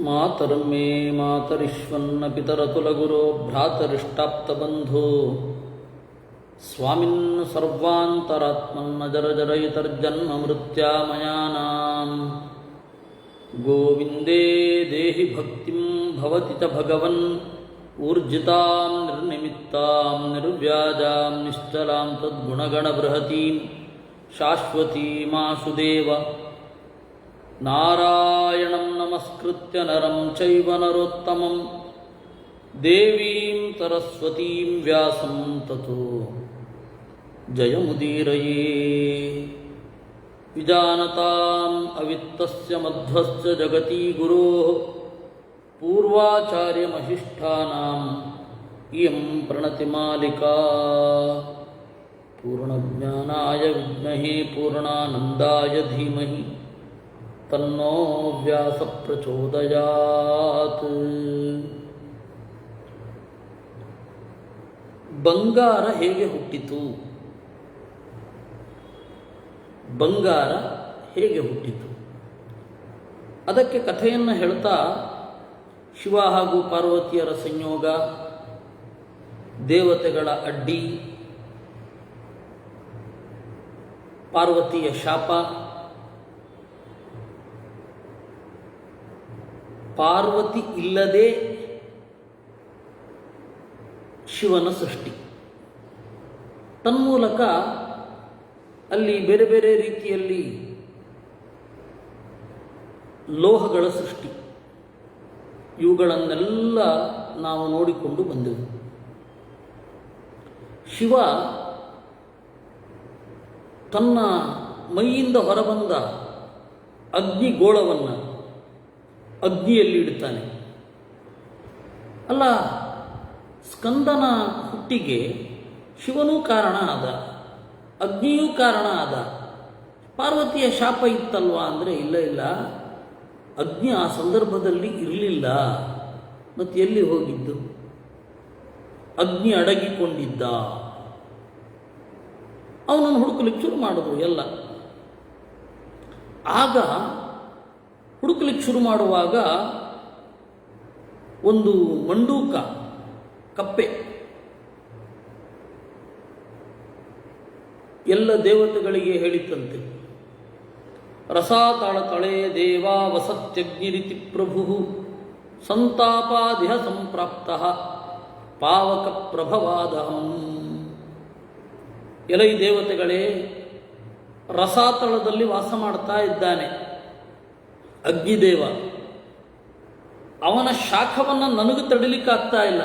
ಮಾತರಂ ಮೇ ಮಾತರಿಶ್ವನ್ನ ಪಿತರತುಲಗುರೋ ಭ್ರಾತರಿಷ್ಟಾಪ್ತಬಂಧೋ ಸ್ವಾಮಿನ್ ಸರ್ವಾಂತರಾತ್ಮನ್ನ ಜರಜರಯಿತರ್ಜನ್ಮ ಮೃತ್ಯಾಮಯಾನಾಂ ಗೋವಿಂದೇ ದೇಹಿ ಭಕ್ತಿಂ ಭವತಿ ಚ ಭಗವನ್ ಊರ್ಜಿತಾಂ ನಿರ್ನಿಮಿತ್ತಾಂ ನಿರ್ವ್ಯಾಜಾಂ ನಿಶ್ಚಲಾಂ ತದ್ಗುಣಗಣಬೃಹತೀಂ ಶಾಶ್ವತೀಮಾಶುದೇವ ನಾರಾಯಣಂ ನಮಸ್ಕೃತ್ಯ ನರಂ ಚೈವ ನರೋತ್ತಮಂ ದೇವೀಂ ಸರಸ್ವತೀಂ ವ್ಯಾಸಂ ತತೋ ಜಯಮುದೀರಯೇ. ವಿಜಾನತಾಂ ಅವಿತ್ತಸ್ಯ ಮಧ್ವಸ್ಯ ಜಗತಿ ಗುರೋಃ ಪೂರ್ವಾಚಾರ್ಯಮಹಿಷ್ಠಾನಾಂ ಇಯಂ ಪ್ರಣತಿಮಾಲಿಕಾ. ಪೂರ್ಣಜ್ಞಾನಾಯ ವಿದ್ಮಹೇ ಪೂರ್ಣಾನಂದಾಯ ಧೀಮಹಿ ತನ್ನೋ ವ್ಯಾಸ ಪ್ರಚೋದಯಾತ್. ಬಂಗಾರ ಹೇಗೆ ಹುಟ್ಟಿತು? ಬಂಗಾರ ಹೇಗೆ ಹುಟ್ಟಿತು ಅದಕ್ಕೆ ಕಥೆಯನ್ನು ಹೇಳ್ತಾ ಶಿವ ಹಾಗೂ ಪಾರ್ವತಿಯರ ಸಂಯೋಗ, ದೇವತೆಗಳ ಅಡ್ಡಿ, ಪಾರ್ವತಿಯ ಶಾಪ, ಪಾರ್ವತಿ ಇಲ್ಲದೆ ಶಿವನ ಸೃಷ್ಟಿ, ತನ್ಮೂಲಕ ಅಲ್ಲಿ ಬೇರೆ ಬೇರೆ ರೀತಿಯಲ್ಲಿ ಲೋಹಗಳ ಸೃಷ್ಟಿ, ಇವುಗಳನ್ನೆಲ್ಲ ನಾವು ನೋಡಿಕೊಂಡು ಬಂದೆವು. ಶಿವ ತನ್ನ ಮೈಯಿಂದ ಹೊರಬಂದ ಅಗ್ನಿಗೋಳವನ್ನು ಅಗ್ನಿಯಲ್ಲಿ ಇಡುತ್ತಾನೆ. ಅಲ್ಲ, ಸ್ಕಂದನ ಹುಟ್ಟಿಗೆ ಶಿವನೂ ಕಾರಣ ಆದ, ಅಗ್ನಿಯೂ ಕಾರಣ ಆದ. ಪಾರ್ವತಿಯ ಶಾಪ ಇತ್ತಲ್ವಾ ಅಂದರೆ ಇಲ್ಲ, ಅಗ್ನಿ ಆ ಸಂದರ್ಭದಲ್ಲಿ ಇರಲಿಲ್ಲ. ಮತ್ತು ಎಲ್ಲಿ ಹೋಗಿದ್ದು? ಅಗ್ನಿ ಅಡಗಿಕೊಂಡಿದ್ದ. ಅವನನ್ನು ಹುಡುಕಲಿಕ್ಕೆ ಶುರು ಮಾಡಿದ್ರು ಎಲ್ಲ. ಆಗ ಹುಡುಕಲಿಕ್ಕೆ ಶುರು ಮಾಡುವಾಗ ಒಂದು ಮಂಡೂಕ ಕಪ್ಪೆ ಎಲ್ಲ ದೇವತೆಗಳಿಗೆ ಹೇಳಿತಂತೆ, ರಸಾತಾಳ ತಳೆ ದೇವಾ ವಸತ್ಯಗ್ನಿರಿತಿ ಪ್ರಭು ಸಂತಾಪಾದಿಹ ಸಂಪ್ರಾಪ್ತ ಪಾವಕ ಪ್ರಭವಾದಹಂ. ಎಲೈ ದೇವತೆಗಳೇ, ರಸಾತಳದಲ್ಲಿ ವಾಸ ಮಾಡ್ತಾ ಇದ್ದಾನೆ ಅಗ್ನಿದೇವ. ಅವನ ಶಾಖವನ್ನು ನನಗೆ ತಡಿಲಿಕ್ಕಾಗ್ತಾ ಇಲ್ಲ.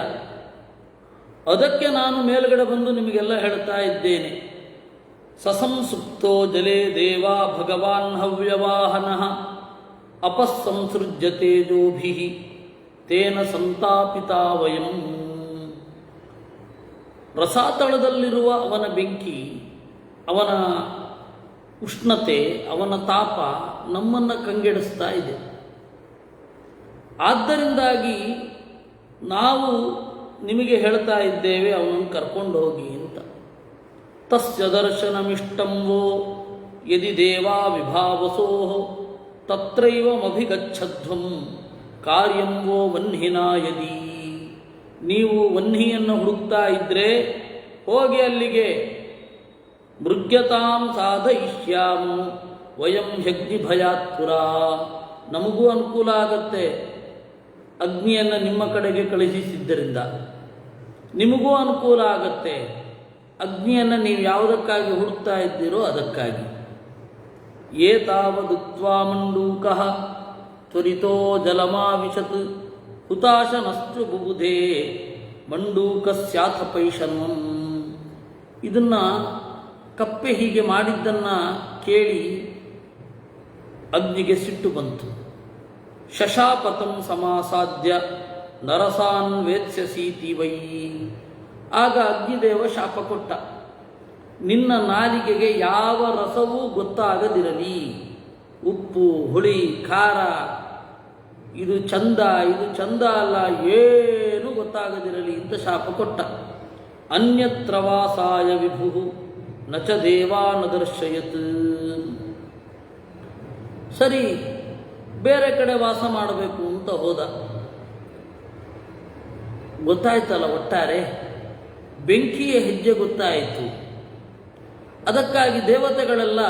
ಅದಕ್ಕೆ ನಾನು ಮೇಲುಗಡೆ ಬಂದು ನಿಮಗೆಲ್ಲ ಹೇಳ್ತಾ ಇದ್ದೇನೆ. ಸಸಂಸುಪ್ತೋ ಜಲೇ ದೇವಾ ಭಗವಾನ್ ಹವ್ಯವಾಹನಃ ಅಪಸ್ಸಂಸೃಜ್ಯ ತೇಜೋಭಿಃ ತೇನ ಸಂತಾಪಿತಾ ವಯಂ. ರಸಾತಳದಲ್ಲಿರುವ ಅವನ ಬೆಂಕಿ, ಅವನ ಉಷ್ಣತೆ, ಅವನ ತಾಪ ನಮ್ಮನ್ನು ಕಂಗೆಡಿಸ್ತಾ ಇದೆ. ಆದ್ದರಿಂದಾಗಿ ನಾವು ನಿಮಗೆ ಹೇಳ್ತಾ ಇದ್ದೇವೆ, ಅವನನ್ನು ಕರ್ಕೊಂಡು ಹೋಗಿ ಅಂತ. ತಸ್ಯ ದರ್ಶನಮಿಷ್ಟಂ ವೋ ಯದಿ ದೇವಾ ವಿಭಾವಸೋ ತತ್ರೈವಮಭಿಗಚ್ಛಧ್ವಂ ಕಾರ್ಯಂ ವೋ ವನ್ಹಿನಾ ಯದಿ. ನೀವು ವನ್ಹಿಯನ್ನು ಹುಡುಕ್ತಾ ಇದ್ದರೆ ಹೋಗಿ ಅಲ್ಲಿಗೆ. ಮೃಗ್ಯತಾಂ ಸಾಧಯಿಷ್ಯಾಮು ವಯಂ ಯಜ್ಞಿ ಭಯಾತ್ಪುರ. ನಮಗೂ ಅನುಕೂಲ ಆಗತ್ತೆ, ಅಗ್ನಿಯನ್ನು ನಿಮ್ಮ ಕಡೆಗೆ ಕಳುಹಿಸಿದ್ದರಿಂದ ನಿಮಗೂ ಅನುಕೂಲ ಆಗತ್ತೆ. ಅಗ್ನಿಯನ್ನು ನೀವು ಯಾವುದಕ್ಕಾಗಿ ಹುಡುಕ್ತಾ ಇದ್ದೀರೋ ಅದಕ್ಕಾಗಿ. ಏತಾವದುಕ್ತ್ವಾ ಮಂಡೂಕಃ ತ್ವರಿತೋ ಜಲಮಾವಿಶತ್ ಹುತಾಶನಸ್ತು ಬುಬುಧೇ ಮಂಡೂಕಸ್ಯಾಥ ಪೈಶನ್ವಂ. ಇದನ್ನು ಕಪ್ಪೆ ಹೀಗೆ ಮಾಡಿದ್ದನ್ನು ಕೇಳಿ ಅಗ್ನಿಗೆ ಸಿಟ್ಟು ಬಂತು. ಶಶಾಪತಂ ಸಮಾಸಾದ್ಯ ನರಸಾನ್ ವೇತ್ಸ್ಯಸೀತಿ ವೈ. ಆಗ ಅಗ್ನಿದೇವ ಶಾಪ ಕೊಟ್ಟ, ನಿನ್ನ ನಾಲಿಗೆಗೆ ಯಾವ ರಸವೂ ಗೊತ್ತಾಗದಿರಲಿ. ಉಪ್ಪು, ಹುಳಿ, ಖಾರ, ಇದು ಚಂದ, ಇದು ಚಂದ ಅಲ್ಲ, ಏನು ಗೊತ್ತಾಗದಿರಲಿ ಅಂತ ಶಾಪ ಕೊಟ್ಟ. ಅನ್ಯತ್ರ ವಾಸಾಯ ವಿಭು ನ ಚ ದೇವಾನ ದರ್ಶಯತ್. ಸರಿ, ಬೇರೆ ಕಡೆ ವಾಸ ಮಾಡಬೇಕು ಅಂತ ಹೋದ. ಗೊತ್ತಾಯ್ತಲ್ಲ, ಒಟ್ಟಾರೆ ಬೆಂಕಿಯ ಹೆಜ್ಜೆ ಗೊತ್ತಾಯಿತು. ಅದಕ್ಕಾಗಿ ದೇವತೆಗಳೆಲ್ಲ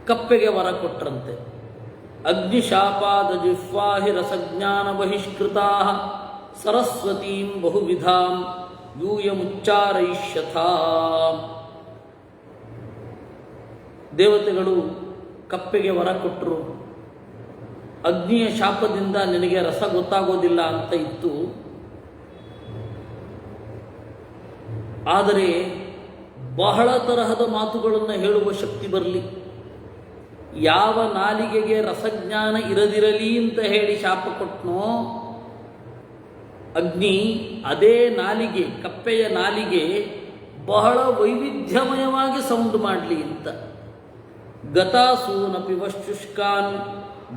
ಕಪ್ಪೆಗೆ ವರ ಕೊಟ್ರಂತೆ. ಅಗ್ನಿಶಾಪಾದ ಜಿಹ್ವಾಹಿ ರಸಜ್ಞಾನ ಬಹಿಷ್ಕೃತಾ ಸರಸ್ವತೀಂ ಬಹುವಿಧಾಂ ಯೂಯಮುಚ್ಚಾರಯಿಷ್ಯಥಾ. ದೇವತೆಗಳು ಕಪ್ಪೆಗೆ ವರ ಕೊಟ್ಟರು. ಅಗ್ನಿಯ ಶಾಪದಿಂದ ನಿನಗೆ ರಸ ಗೊತ್ತಾಗೋದಿಲ್ಲ ಅಂತ ಇತ್ತು. ಆದರೆ ಬಹಳ ತರಹದ ಮಾತುಗಳನ್ನು ಹೇಳುವ ಶಕ್ತಿ ಬರಲಿ. ಯಾವ ನಾಲಿಗೆಗೆ ರಸಜ್ಞಾನ ಇರದಿರಲಿ ಅಂತ ಹೇಳಿ ಶಾಪ ಕೊಟ್ಟನೋ ಅಗ್ನಿ, ಅದೇ ನಾಲಿಗೆ, ಕಪ್ಪೆಯ ನಾಲಿಗೆ ಬಹಳ ವೈವಿಧ್ಯಮಯವಾಗಿ ಸೌಂಡ್ ಮಾಡಲಿ ಅಂತ. ಗತಾಸೂನಪಿ ವಶುಷ್ಕಾನ್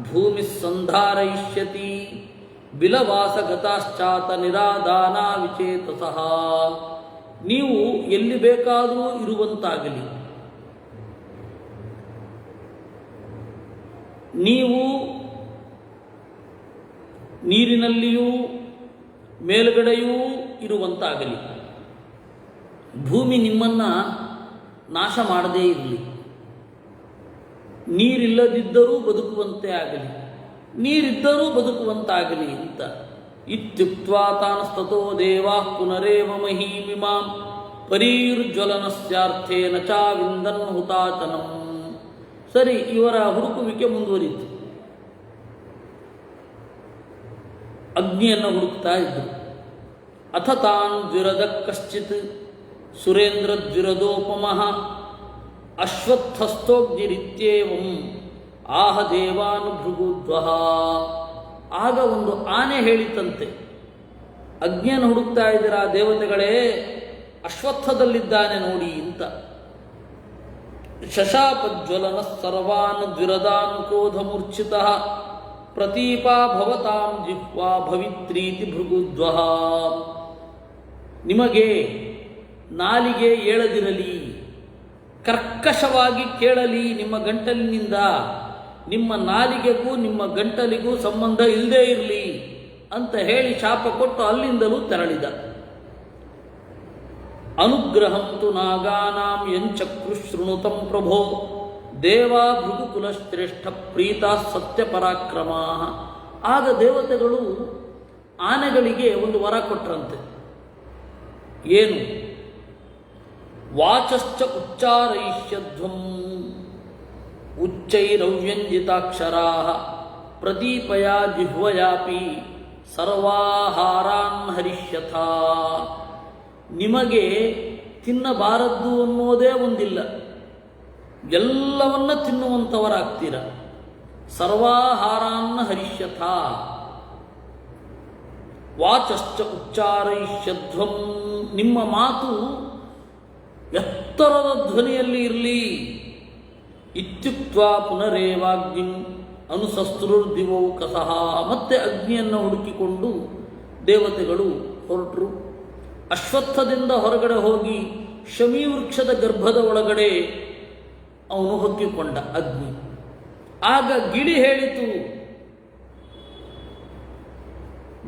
ಭೂಮಿ ಸಂಧಾರಯಿಷ್ಯತಿ ಬಿಲವಾಸ ಗತಾಶ್ಚಾತ ನಿರಾದಾನ ವಿಚೇತಸಃ. ನೀವು ಎಲ್ಲಿ ಬೇಕಾದರೂ ಇರುವಂತಾಗಲಿ, ನೀವು ನೀರಿನಲ್ಲಿಯೂ ಮೇಲುಗಡೆಯೂ ಇರುವಂತಾಗಲಿ, ಭೂಮಿ ನಿಮ್ಮನ್ನು ನಾಶ ಮಾಡದೇ ಇರಲಿ, ನೀರಿಲ್ಲದಿದ್ದರೂ ಬದುಕುವಂತೆ ಆಗಲಿ, ನೀರಿದ್ದರೂ ಬದುಕುವಂತಾಗಲಿ ಅಂತ. ಇತ್ಯುಕ್ತ್ವಾ ತಾನಸ್ತತೋ ದೇವಾ ಪುನರೇವ ಮಹೀಮಿಮಾಂ ಪರೀರ್ಜ್ವಲನಸ್ಯಾರ್ಥೇನ ಚಾವಿಂದನ್ ಹುತಾಚನಂ. ಸರಿ, ಇವರ ಹುಡುಕುವಿಕೆ ಮುಂದುವರಿಯಿತು. ಅಗ್ನಿಯನ್ನು ಹುಡುಕ್ತಾ ಇದ್ದರು. ಅಥ ತಾನ್ ದ್ವಿರದ ಕಶ್ಚಿತ್ ಸುರೇಂದ್ರ ದ್ವಿರದೋಪಮಃ ಅಶ್ವತ್ಥಸ್ಥೋಗ್ನಿರಿತ್ಯೇವಂ ಆಹ ದೇವಾನುಭೃಗುದ್ವಃ. ಆಗ ಒಂದು ಆನೆ ಹೇಳಿತಂತೆ, ಅಗ್ನಿಯನ್ನು ಹುಡುಕ್ತಾ ಇದ್ದೀರಾ ದೇವತೆಗಳೇ, ಅಶ್ವತ್ಥದಲ್ಲಿದ್ದಾನೆ ನೋಡಿ ಅಂತ. ಶಶಾಪಜ್ವಲನ ಸರ್ವಾನ್ ದ್ವಿರದಾನ್ ಕ್ರೋಧಮೂರ್ಛಿತಃ ಪ್ರತೀಪಾ ಭವತಾಂ ಜಿಹ್ವಾ ಭವಿತ್ರೀತಿ ಭೃಗುದ್ವಃ. ನಿಮಗೆ ನಾಲಿಗೆ ಏಳದಿರಲಿ, ಕರ್ಕಶವಾಗಿ ಕೇಳಲಿ ನಿಮ್ಮ ಗಂಟಲಿನಿಂದ, ನಿಮ್ಮ ನಾಲಿಗೆಗೂ ನಿಮ್ಮ ಗಂಟಲಿಗೂ ಸಂಬಂಧ ಇಲ್ಲದೇ ಇರಲಿ ಅಂತ ಹೇಳಿ ಶಾಪ ಕೊಟ್ಟು ಅಲ್ಲಿಂದಲೂ ತೆರಳಿದ. ಅನುಗ್ರಹಂ ತು ನಾಗಾನಾಂ ಯಂಚಕ್ರು ಶೃಣುತಂ ಪ್ರಭೋ ದೇವಾ ಭೃಗುಕುಲಶ್ರೇಷ್ಠ ಪ್ರೀತಾ ಸತ್ಯಪರಾಕ್ರಮಾ. ಆಗ ದೇವತೆಗಳು ಆನೆಗಳಿಗೆ ಒಂದು ವರ ಕೊಟ್ರಂತೆ. ಏನು? ವಾಚಶ್ಚ ಉಚ್ಚಾರಯಿಷ್ಯಧ್ವಂ ಉಚ್ಚೈರವ್ಯಂಜಿತಾಕ್ಷರಾ ಪ್ರದೀಪಯ ಜಿಹ್ವಯಾಪಿ ಸರ್ವಾಹಾರಾನ್ ಹರಿಷ್ಯಥಾ. ನಿಮಗೆ ತಿನ್ನಬಾರದ್ದು ಅನ್ನೋದೇ ಒಂದಿಲ್ಲ, ಎಲ್ಲವನ್ನ ತಿನ್ನುವಂಥವರಾಗ್ತೀರ. ಸರ್ವಾಹಾರಾನ್ನ ಹರಿಷ್ಯಥಾ. ವಾಚಶ್ಚ ಉಚ್ಚಾರಯಿಷ್ಯಧ್ವಂ, ನಿಮ್ಮ ಮಾತು ಎತ್ತರದ ಧ್ವನಿಯಲ್ಲಿ ಇರಲಿ. ಇತ್ಯುಕ್ತ್ವಾ ಪುನರೇವಾಗ್ನಿಂ ಅನುಸಸ್ತ್ರುರ್ದಿವೌ ಕಸಃ. ಮತ್ತೆ ಅಗ್ನಿಯನ್ನು ಹುಡುಕಿಕೊಂಡು ದೇವತೆಗಳು ಹೊರಟರು. ಅಶ್ವತ್ಥದಿಂದ ಹೊರಗಡೆ ಹೋಗಿ ಶಮೀ ವೃಕ್ಷದ ಗರ್ಭದ ಒಳಗಡೆ ಅವನು ಹೊಕ್ಕಿಕೊಂಡ ಅಗ್ನಿ. ಆಗ ಗಿಳಿ ಹೇಳಿತು,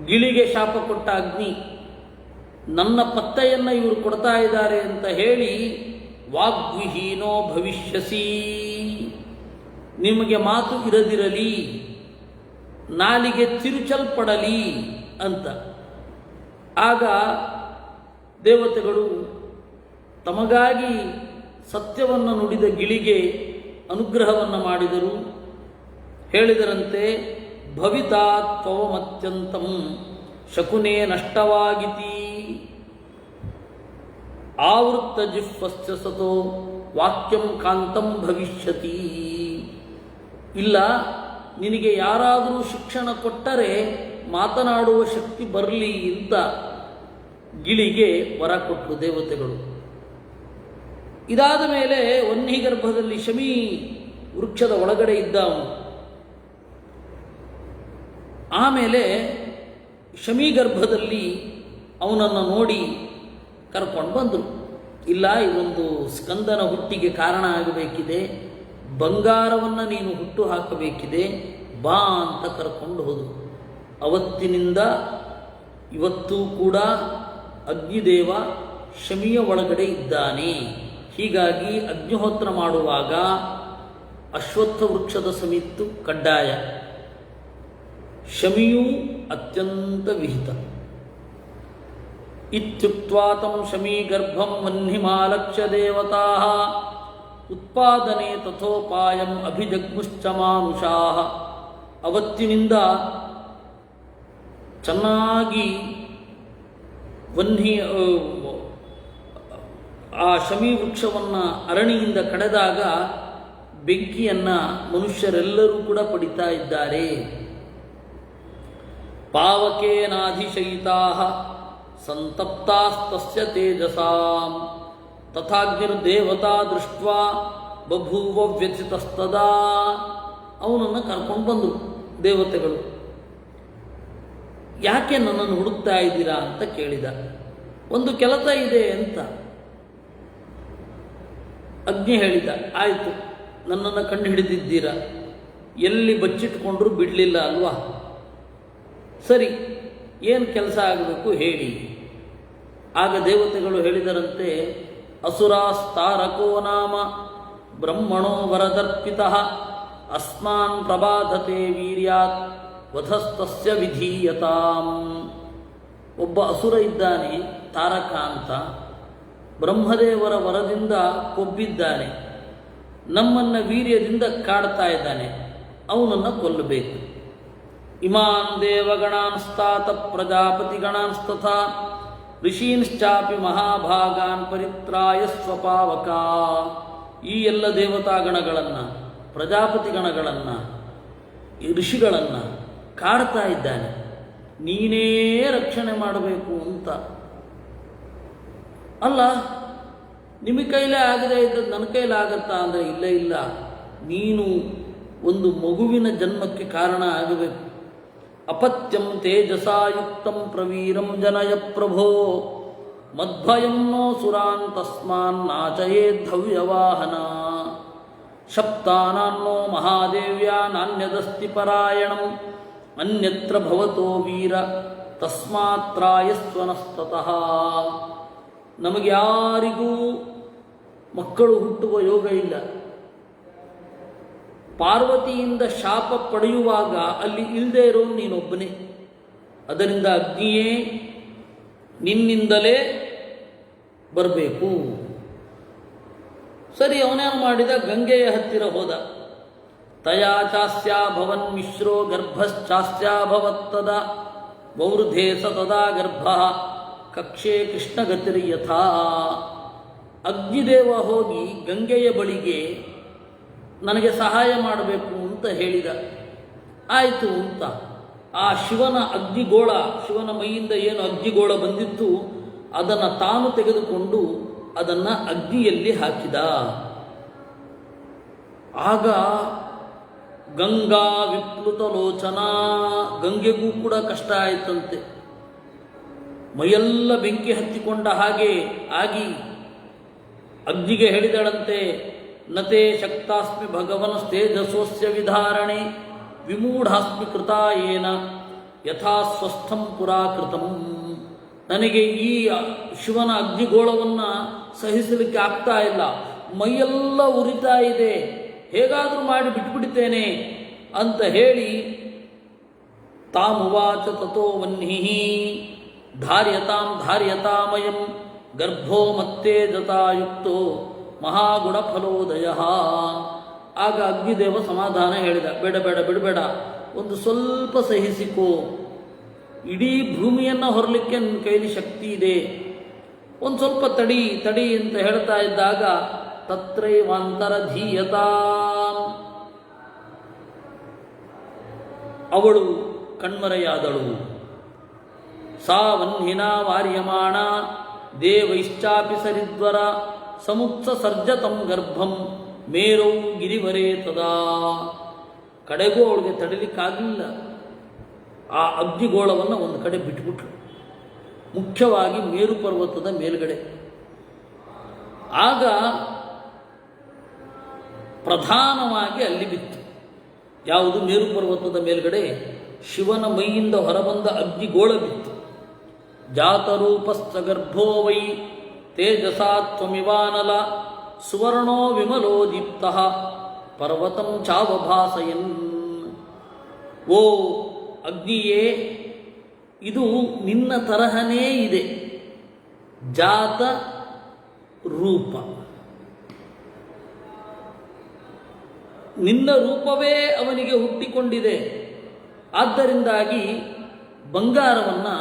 ಗಿಳಿಗೆ ಶಾಪ ಕೊಟ್ಟ ಅಗ್ನಿ, ನನ್ನ ಪತ್ತೆಯನ್ನು ಇವರು ಕೊಡ್ತಾ ಇದ್ದಾರೆ ಅಂತ ಹೇಳಿ ವಾಗ್ವಿಹೀನೋ ಭವಿಷ್ಯಸಿ, ನಿಮಗೆ ಮಾತು ಇರದಿರಲಿ, ನಾಲಿಗೆ ತಿರುಚಲ್ಪಡಲಿ ಅಂತ. ಆಗ ದೇವತೆಗಳು ತಮಗಾಗಿ ಸತ್ಯವನ್ನು ನುಡಿದ ಗಿಳಿಗೆ ಅನುಗ್ರಹವನ್ನು ಮಾಡಿದರು. ಹೇಳಿದರಂತೆ, ಭವಿತಾ ತ್ವಮತ್ಯಂತಂ ಶಕುನೇ ನಷ್ಟವಾಗಿತಿ ಆವೃತ್ತ ಜಿಹ್ವಸ್ಯ ಸತೋ ವಾಕ್ಯಂ ಕಾಂತಂ ಭವಿಷ್ಯತಿ. ಇಲ್ಲ, ನಿನಗೆ ಯಾರಾದರೂ ಶಿಕ್ಷಣ ಕೊಟ್ಟರೆ ಮಾತನಾಡುವ ಶಕ್ತಿ ಬರಲಿ ಅಂತ ಗಿಳಿಗೆ ವರ ಕೊಟ್ಟರು ದೇವತೆಗಳು. ಇದಾದ ಮೇಲೆ ವನ್ನಿ ಗರ್ಭದಲ್ಲಿ ಶಮೀ ವೃಕ್ಷದ ಒಳಗಡೆ ಇದ್ದ ಅವನು. ಆಮೇಲೆ ಶಮೀ ಗರ್ಭದಲ್ಲಿ ಅವನನ್ನು ನೋಡಿ ಕರ್ಕೊಂಡು ಬಂದರು. ಇಲ್ಲ, ಇದೊಂದು ಸ್ಕಂದನ ಹುಟ್ಟಿಗೆ ಕಾರಣ ಆಗಬೇಕಿದೆ, ಬಂಗಾರವನ್ನು ನೀನು ಹುಟ್ಟು ಹಾಕಬೇಕಿದೆ, ಬಾ ಅಂತ ಕರ್ಕೊಂಡು ಹೋದರು. ಅವತ್ತಿನಿಂದ ಇವತ್ತೂ ಕೂಡ ಅಗ್ನಿದೇವ ಶಮಿಯ ಒಳಗಡೆ ಇದ್ದಾನೆ. ಹೀಗಾಗಿ ಅಗ್ನಿಹೋತ್ರ ಮಾಡುವಾಗ ಅಶ್ವತ್ಥ ವೃಕ್ಷದ ಸಮಿತ್ತು ಕಡ್ಡಾಯ, ಶಮಿಯೂ ಅತ್ಯಂತ ವಿಹಿತ. ಇತ್ಯುಕ್ತ್ವಾ ತಂ ಶಮೀ ಗರ್ಭಂ ವಹ್ನಿಮಾಲಕ್ಷ್ಯ ದೇವತಾಃ ಉತ್ಪಾದನೆ ತಥೋಪಾಯಂ ಅಭಿಜಗ್ಮುಶ್ಚ ಮಾನುಷಾಃ. ಅವತ್ತಿನಿಂದ ಚೆನ್ನಾಗಿ ವಹ್ನಿ ಆ ಶಮೀ ವೃಕ್ಷವನ್ನು ಅರಣಿಯಿಂದ ಕಡೆದಾಗ ಬೆಂಕಿಯನ್ನು ಮನುಷ್ಯರೆಲ್ಲರೂ ಕೂಡ ಪಡಿತಾ ಇದ್ದಾರೆ. ಪಾವಕೇನಾಧಿಶಯಿತಾಃ ಸಂತಪ್ತಾಸ್ತಸ್ಯ ತೇಜಸಾಂ ತಥಾಗ್ನಿರ್ದೇವತಾ ದೃಷ್ಟ್ವಾ ಬಭೂವ ವ್ಯಥಿತಸ್ತದಾ. ಅವನನ್ನು ಕರ್ಕೊಂಡು ಬಂದರು ದೇವತೆಗಳು. ಯಾಕೆ ನನ್ನನ್ನು ಹುಡುಕ್ತಾ ಇದ್ದೀರಾ ಅಂತ ಕೇಳಿದ. ಒಂದು ಕೆಲಸ ಇದೆ ಅಂತ ಅಗ್ನಿ ಹೇಳಿದ. ಆಯಿತು, ನನ್ನನ್ನು ಕಂಡು ಹಿಡಿದಿದ್ದೀರಾ, ಎಲ್ಲಿ ಬಚ್ಚಿಟ್ಕೊಂಡ್ರೂ ಬಿಡಲಿಲ್ಲ ಅಲ್ವಾ? ಸರಿ, ಏನು ಕೆಲಸ ಆಗಬೇಕು ಹೇಳಿ. ಆಗ ದೇವತೆಗಳು ಹೇಳಿದರಂತೆ, ಅಸುರಾಸ್ತಾರಕೋ ನಾಮ ಬ್ರಹ್ಮಣೋ ವರದರ್ಪಿತಃ ಅಸ್ಮಾನ್ ಪ್ರಬಾಧತೆ ವೀರ್ಯಾತ್ ವಧಸ್ತಸ್ಯ ವಿಧೀಯತಾಂ. ಒಬ್ಬ ಅಸುರ ಇದ್ದಾನೆ, ತಾರಕ ಅಂತ, ಬ್ರಹ್ಮದೇವರ ವರದಿಂದ ಕೊಬ್ಬಿದ್ದಾನೆ, ನಮ್ಮನ್ನು ವೀರ್ಯದಿಂದ ಕಾಡ್ತಾ ಇದ್ದಾನೆ, ಅವನನ್ನು ಕೊಲ್ಲಬೇಕು. ಇಮಾನ್ ದೇವಗಣಾನ್ಸ್ತಾತ ಪ್ರಜಾಪತಿಗಣಾನ್ಸ್ತಥಾ ಋಷೀನ್ಶ್ಚಾಪಿ ಮಹಾಭಾಗಾನ್ ಪರಿತ್ರಾಯ ಸ್ವಪಾವಕ. ಈ ಎಲ್ಲ ದೇವತಾಗಣಗಳನ್ನು, ಪ್ರಜಾಪತಿಗಣಗಳನ್ನು, ಋಷಿಗಳನ್ನು ಕಾಡ್ತಾ ಇದ್ದಾನೆ, ನೀನೇ ರಕ್ಷಣೆ ಮಾಡಬೇಕು ಅಂತ. ಅಲ್ಲ, ನಿಮಗೆ ಕೈಲೇ ಆಗದೆ ಇದ್ದದ್ದು ನನ್ನ ಕೈಲಾಗತ್ತಾ ಅಂದರೆ ಇಲ್ಲ ಇಲ್ಲ, ನೀನು ಒಂದು ಮಗುವಿನ ಜನ್ಮಕ್ಕೆ ಕಾರಣ ಆಗಬೇಕು. ಅಪತ್ಯಂ ತೇಜಸಾಯುಕ್ತಂ ಪ್ರವೀರಂ ಜನಯ ಪ್ರಭೋ ಮದ್ಭಯಂ ನೋ ಸುರಾನ್ ತಸ್ಮಾನ್ ನಾಚಯೇದ್ಧವ್ಯವಾಹನ. ಶಪ್ತಾನಾನ್ನೋ ಮಹಾದೇವ್ಯಾ ನಾನ್ಯದಸ್ತಿ ಪರಾಯಣಂ ಅನ್ಯತ್ರ ಭವತೋ ವೀರ ತಸ್ಮಾತ್ರಾಯಸ್ವನಸ್ತತಃ. ನಮಗೆ ಯಾರಿಗೂ ಮಕ್ಕಳು ಹುಟ್ಟುವ ಯೋಗ ಇಲ್ಲ. ಪಾರ್ವತಿಯಿಂದ ಶಾಪ ಪಡೆಯುವಾಗ ಅಲ್ಲಿ ಇಲ್ಲದೆ ಇರೋ ನೀನೊಬ್ಬನೇ. ಅದರಿಂದ ಅಗ್ನಿಯೇ ನಿನ್ನಿಂದಲೇ ಬರಬೇಕು. ಸರಿ, ಅವನೇನು ಮಾಡಿದ? ಗಂಗೆಯ ಹತ್ತಿರ ಹೋದ. ತಯಾ ಚಾಸ್ಯಾಭವನ್ ಮಿಶ್ರೋ ಗರ್ಭಶ್ಚಾಸ್ಯಾಭವತ್ತದ ವೌರ್ಧೇ ಸ ತದಾ ಗರ್ಭ ಕಕ್ಷೆ ಕೃಷ್ಣಗತಿರ್ಯಥಾ. ಅಗ್ನಿದೇವ ಹೋಗಿ ಗಂಗೆಯ ಬಳಿಗೆ ನನಗೆ ಸಹಾಯ ಮಾಡಬೇಕು ಅಂತ ಹೇಳಿದ. ಆಯಿತು ಅಂತ ಆ ಶಿವನ ಅಗ್ನಿಗೋಳ, ಶಿವನ ಮೈಯಿಂದ ಏನು ಅಗ್ನಿಗೋಳ ಬಂದಿತ್ತು ಅದನ್ನು ತಾನು ತೆಗೆದುಕೊಂಡು ಅದನ್ನು ಅಗ್ನಿಯಲ್ಲಿ ಹಾಕಿದ. ಆಗ ಗಂಗಾ ವಿಪ್ಲುತ ಲೋಚನ, ಗಂಗೆಗೂ ಕೂಡ ಕಷ್ಟ ಆಯಿತಂತೆ. ಮೈಯೆಲ್ಲ ಬೆಂಕಿ ಹತ್ತಿಕೊಂಡ ಹಾಗೆ ಆಗಿ ಅಗ್ನಿಗೆ ಹೇಳಿದಳಂತೆ, ನತೆ ಶಕ್ತಾಸ್ಮಿ ಭಗವನ್ ತೇಜಸೋಸ್ಯ ವಿಧಾರಣೆ ವಿಮೂಢಾಸ್ಮಿ ಕೃತಾಯೇನ ಯಥಾ ಸ್ವಸ್ಥಂ ಪುರಾಕೃತಂ. ನನಗೆ ಈ ಶಿವನ ಅಗ್ನಿಗೋಳವನ್ನು ಸಹಿಸಲಿಕ್ಕೆ ಆಗ್ತಾ ಇಲ್ಲ, ಮೈಯೆಲ್ಲ ಉರಿತಾ ಇದೆ, ಹೇಗಾದರೂ ಮಾಡಿ ಬಿಟ್ಬಿಡ್ತೇನೆ ಅಂತ ಹೇಳಿ ತಾಮುವಾಚ ತಥೋ ವಹ್ನಿಃ ಧಾರ್ಯತಾಂ ಧಾರ್ಯತಾಮಯಂ ಗರ್ಭೋ ಮತ್ತೆ ಜತಾಯುಕ್ತೋ ಮಹಾಗುಣಫಲೋದಯ. ಆಗ ಅಗ್ನಿದೇವ ಸಮಾಧಾನ ಹೇಳಿದ, ಬೇಡ ಬೇಡ ಬಿಡಬೇಡ, ಒಂದು ಸ್ವಲ್ಪ ಸಹಿಸಿಕೋ, ಇಡೀ ಭೂಮಿಯನ್ನು ಹೊರಲಿಕ್ಕೆ ನನ್ನ ಕೈಲಿ ಶಕ್ತಿ ಇದೆ, ಒಂದು ಸ್ವಲ್ಪ ತಡಿ ತಡಿ ಅಂತ ಹೇಳ್ತಾ ಇದ್ದಾಗ ತತ್ರೈವಾಂತರಧೀಯತಾ, ಅವಳು ಕಣ್ಮರೆಯಾದಳು. ಸಾ ವಹ್ನಿನಾ ವಾರ್ಯಮಾಣ ದೇವೈಶ್ಚಾಪಿ ಸರಿದ್ವರ ಸಮುತ್ಸರ್ಜತಂ ಗರ್ಭಂ ಮೇರೌ ಗಿರಿವರೇ ತದಾ. ಕಡೆಗೂ ಅವಳಿಗೆ ತಡಿಲಿಕ್ಕಾಗಲಿಲ್ಲ. ಆ ಅಗ್ನಿಗೋಳವನ್ನು ಒಂದು ಕಡೆ ಬಿಟ್ಬಿಟ್ರು, ಮುಖ್ಯವಾಗಿ ಮೇರು ಪರ್ವತದ ಮೇಲ್ಗಡೆ. ಆಗ ಪ್ರಧಾನವಾಗಿ ಅಲ್ಲಿ ಬಿತ್ತು. ಯಾವುದು? ಮೇರು ಪರ್ವತದ ಮೇಲ್ಗಡೆ ಶಿವನ ಮೈಯಿಂದ ಹೊರಬಂದ ಅಗ್ನಿಗೋಳ ಬಿತ್ತು. ಜಾತರೂಪಸ್ಥ ಗರ್ಭೋ ವೈ ತೇಜಸಾ ತ್ವಮಿವಾನಲ ಸುವರ್ಣೋ ವಿಮಲೋ ದೀಪ್ತ ಪರ್ವತಂ ಚಾವಭಾಸಯನ್. ಓ ಅಗ್ನಿಯೇ, ಇದು ನಿನ್ನ ತರಹನೇ ಇದೆ. ಜಾತ ರೂಪ, ನಿನ್ನ ರೂಪವೇ ಅವನಿಗೆ ಹುಟ್ಟಿಕೊಂಡಿದೆ. ಆದ್ದರಿಂದಾಗಿ ಬಂಗಾರವನ್ನು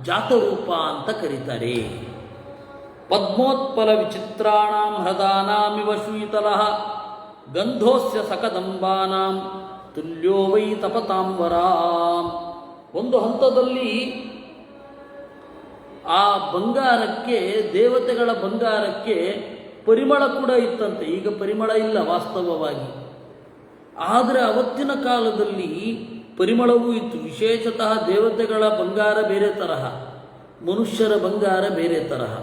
ಜಾತರೂಪ ಅಂತ ಕರೀತಾರೆ. ಪದ್ಮೋತ್ಪಲ ವಿಚಿತ್ರಾಣಾಂ ಹೃದಾನಾಮಿವ ಶೀತಲಃ ಗಂಧೋಸ್ಯ ಸಕದಂಬಾನಾಂ ತುಲ್ಯೋ ವೈ ತಪತಾಂಬರಾಂ. ಒಂದು ಹಂತದಲ್ಲಿ ಆ ಬಂಗಾರಕ್ಕೆ, ದೇವತೆಗಳ ಬಂಗಾರಕ್ಕೆ ಪರಿಮಳ ಕೂಡ ಇತ್ತಂತೆ. ಈಗ ಪರಿಮಳ ಇಲ್ಲ ವಾಸ್ತವವಾಗಿ, ಆದರೆ ಅವತ್ತಿನ ಕಾಲದಲ್ಲಿ ಪರಿಮಳವೂ ಇತ್ತು. ವಿಶೇಷತಃ ದೇವತೆಗಳ ಬಂಗಾರ ಬೇರೆ ತರಹ, ಮನುಷ್ಯರ ಬಂಗಾರ ಬೇರೆ ತರಹ.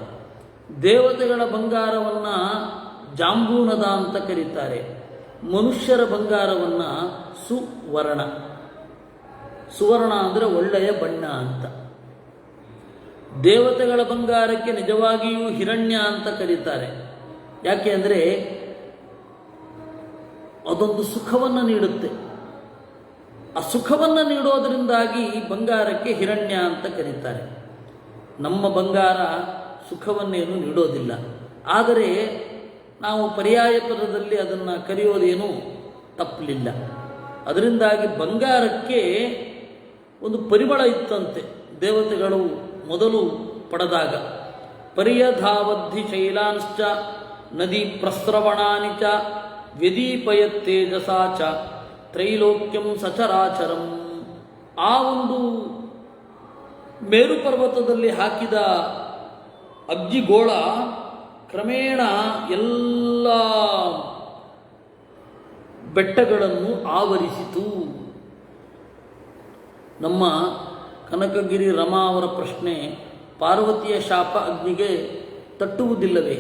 ದೇವತೆಗಳ ಬಂಗಾರವನ್ನು ಜಾಂಬೂನದ ಅಂತ ಕರೀತಾರೆ, ಮನುಷ್ಯರ ಬಂಗಾರವನ್ನು ಸುವರ್ಣ. ಸುವರ್ಣ ಅಂದರೆ ಒಳ್ಳೆಯ ಬಣ್ಣ ಅಂತ. ದೇವತೆಗಳ ಬಂಗಾರಕ್ಕೆ ನಿಜವಾಗಿಯೂ ಹಿರಣ್ಯ ಅಂತ ಕರೀತಾರೆ. ಯಾಕೆ ಅಂದರೆ ಅದೊಂದು ಸುಖವನ್ನು ನೀಡುತ್ತೆ. ಆ ಸುಖವನ್ನು ನೀಡೋದರಿಂದಾಗಿ ಬಂಗಾರಕ್ಕೆ ಹಿರಣ್ಯ ಅಂತ ಕರೀತಾರೆ. ನಮ್ಮ ಬಂಗಾರ ಸುಖವನ್ನೇನು ನೀಡೋದಿಲ್ಲ, ಆದರೆ ನಾವು ಪರ್ಯಾಯ ಪದದಲ್ಲಿ ಅದನ್ನು ಕರೆಯೋದೇನು ತಪ್ಪಲಿಲ್ಲ. ಅದರಿಂದಾಗಿ ಬಂಗಾರಕ್ಕೆ ಒಂದು ಪರಿಮಳ ಇತ್ತಂತೆ ದೇವತೆಗಳು ಮೊದಲು ಪಡೆದಾಗ. ಪರ್ಯಧಾವದ್ಧಿ ಶೈಲಾಂಶ್ಚ ನದಿ ಪ್ರಸ್ರವಣಾನಿ ಚ ವ್ಯದೀಪಯತ್ತೇಜಸಾ ಚ ತ್ರೈಲೋಕ್ಯಂ ಸಚರಾಚರಂ. ಆ ಒಂದು ಮೇರು ಪರ್ವತದಲ್ಲಿ ಹಾಕಿದ ಅಗ್ನಿಗೋಳ ಕ್ರಮೇಣ ಎಲ್ಲ ಬೆಟ್ಟಗಳನ್ನು ಆವರಿಸಿತು. ನಮ್ಮ ಕನಕಗಿರಿ ರಮಾ ಅವರ ಪ್ರಶ್ನೆ, ಪಾರ್ವತಿಯ ಶಾಪ ಅಗ್ನಿಗೆ ತಟ್ಟುವುದಿಲ್ಲವೇ?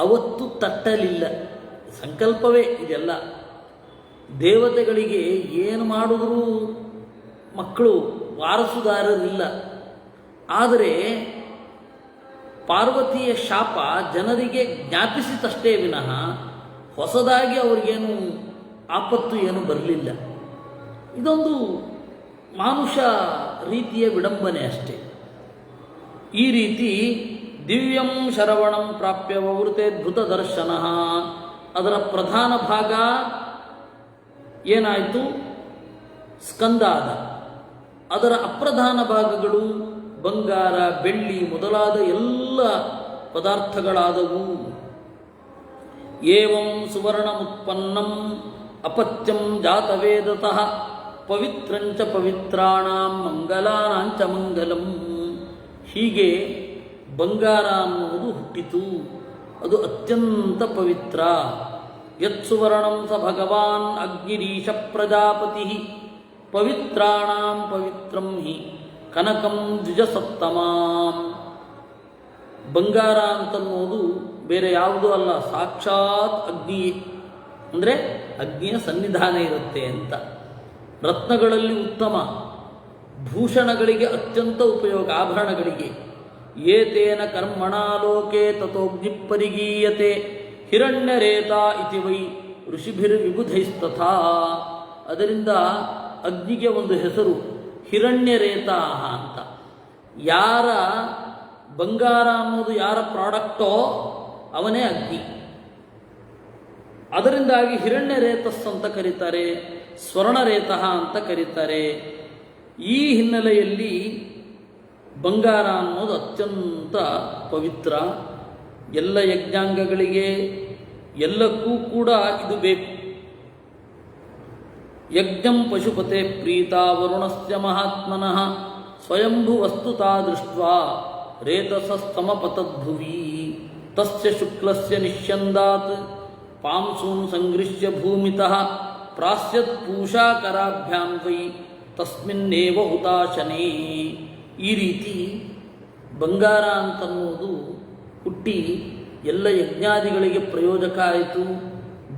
ಅವತ್ತು ತಟ್ಟಲಿಲ್ಲ, ಸಂಕಲ್ಪವೇ ಇದೆಲ್ಲ. ದೇವತೆಗಳಿಗೆ ಏನು ಮಾಡಿದ್ರೂ ಮಕ್ಕಳು ವಾರಸುದಾರರಿಲ್ಲ. ಆದರೆ ಪಾರ್ವತಿಯ ಶಾಪ ಜನರಿಗೆ ಜ್ಞಾಪಿಸಿತಷ್ಟೇ ವಿನಃ ಹೊಸದಾಗಿ ಅವ್ರಿಗೇನು ಆಪತ್ತು ಏನು ಬರಲಿಲ್ಲ. ಇದೊಂದು ಮಾನುಷ ರೀತಿಯ ವಿಡಂಬನೆ ಅಷ್ಟೇ. ಈ ರೀತಿ ದಿವ್ಯಂ ಶರವಣಂ ಪ್ರಾಪ್ಯ ವವೃತೇದ್ಭುತ ದರ್ಶನ, ಅದರ ಪ್ರಧಾನ ಭಾಗ ಏನಾಯಿತು? ಸ್ಕಂದಾದ. ಅದರ ಅಪ್ರಧಾನ ಭಾಗಗಳು ಬಂಗಾರ, ಬೆಳ್ಳಿ ಮೊದಲಾದ ಎಲ್ಲ ಪದಾರ್ಥಗಳಾದವು. ಏವಂ ಸುವರ್ಣಮುತ್ಪನ್ನಂ ಅಪತ್ಯಂ ಜಾತವೇದತಃ ಪವಿತ್ರಂಚ ಪವಿತ್ರಾಣಾಂ ಮಂಗಲಾನಾಂಚ ಮಂಗಲಂ. ಹೀಗೆ ಬಂಗಾರ ಅನ್ನುವುದು ಹುಟ್ಟಿತು, ಅದು ಅತ್ಯಂತ ಪವಿತ್ರ. ಯತ್ಸುವರ್ಣಂ ಸ ಭಗವಾನ್ ಅಗ್ನಿರೀಶ ಪ್ರಜಾಪತಿ ಪವಿತ್ರಾಣಾಂ ಪವಿತ್ರಂ ಹಿ ಕನಕಂ ದ್ವಿಜಸತ್ತಮಾಂ. ಬಂಗಾರ ಅಂತನ್ನುವುದು ಬೇರೆ ಯಾವುದೂ ಅಲ್ಲ, ಸಾಕ್ಷಾತ್ ಅಗ್ನಿ. ಅಂದರೆ ಅಗ್ನಿಯ ಸನ್ನಿಧಾನ ಇರುತ್ತೆ ಅಂತ. ರತ್ನಗಳಲ್ಲಿ ಉತ್ತಮ, ಭೂಷಣಗಳಿಗೆ ಅತ್ಯಂತ ಉಪಯೋಗ, ಆಭರಣಗಳಿಗೆ. ಏತೇನ ಕರ್ಮಣ ಲೋಕೆ ತಥೋಗ್ನಿ ಪರಿಗೀಯತೆ ಹಿರಣ್ಯರೇತ ಇತಿ ವೈ ಋಷಿಭಿರ್ವಿಬುಧೈಸ್ತಥಾ. ಅದರಿಂದ ಅಗ್ನಿಗೆ ಒಂದು ಹೆಸರು ಹಿರಣ್ಯರೇತ ಅಂತ. ಯಾರ ಬಂಗಾರ ಅನ್ನೋದು ಯಾರ ಪ್ರಾಡಕ್ಟೋ ಅವನೇ ಅಗ್ನಿ. ಅದರಿಂದಾಗಿ ಹಿರಣ್ಯರೇತಸ್ ಅಂತ ಕರೀತಾರೆ, ಸ್ವರ್ಣರೇತಃ ಅಂತ ಕರೀತಾರೆ. ಈ ಹಿನ್ನೆಲೆಯಲ್ಲಿ ಬಂಗಾರ ಅನ್ನೋದು ಅತ್ಯಂತ ಪವಿತ್ರ. ಎಲ್ಲ ಯಜ್ಞಾಂಗಗಳಿಗೆ ಎಲ್ಲಕ್ಕೂ ಕೂಡ ಇದು ಬೇಕು. ಯಜ್ಞಂ ಪಶುಪತೆ ಪ್ರೀತಾ ವರುಣಸ್ಯ ಮಹಾತ್ಮನಃ ಸ್ವಯಂಭು ವಸ್ತುತಾ ದೃಷ್ಟ್ವಾ ರೇತಸಸ್ತಮಪತದ್ಭುವಿ ತಸ್ಯ ಶುಕ್ಲಸ್ಯ ನಿಶ್ಯಂದಾತ್ ಪಾಂಸೂನ್ ಸಂಗೃಹ್ಯ ಭೂಮಿತಃ ಪ್ರಾಸ್ಯತ್ ಪೂಷಾಕರಾಭ್ಯಾಂ ವೈ ತಸ್ಮಿನ್ನೇವ ಹುತಾಶನೇ. ಈ ರೀತಿ ಬಂಗಾರ ಅಂತನ್ನುವುದು ಹುಟ್ಟಿ ಎಲ್ಲ ಯಜ್ಞಾದಿಗಳಿಗೆ ಪ್ರಯೋಜಕ ಆಯಿತು.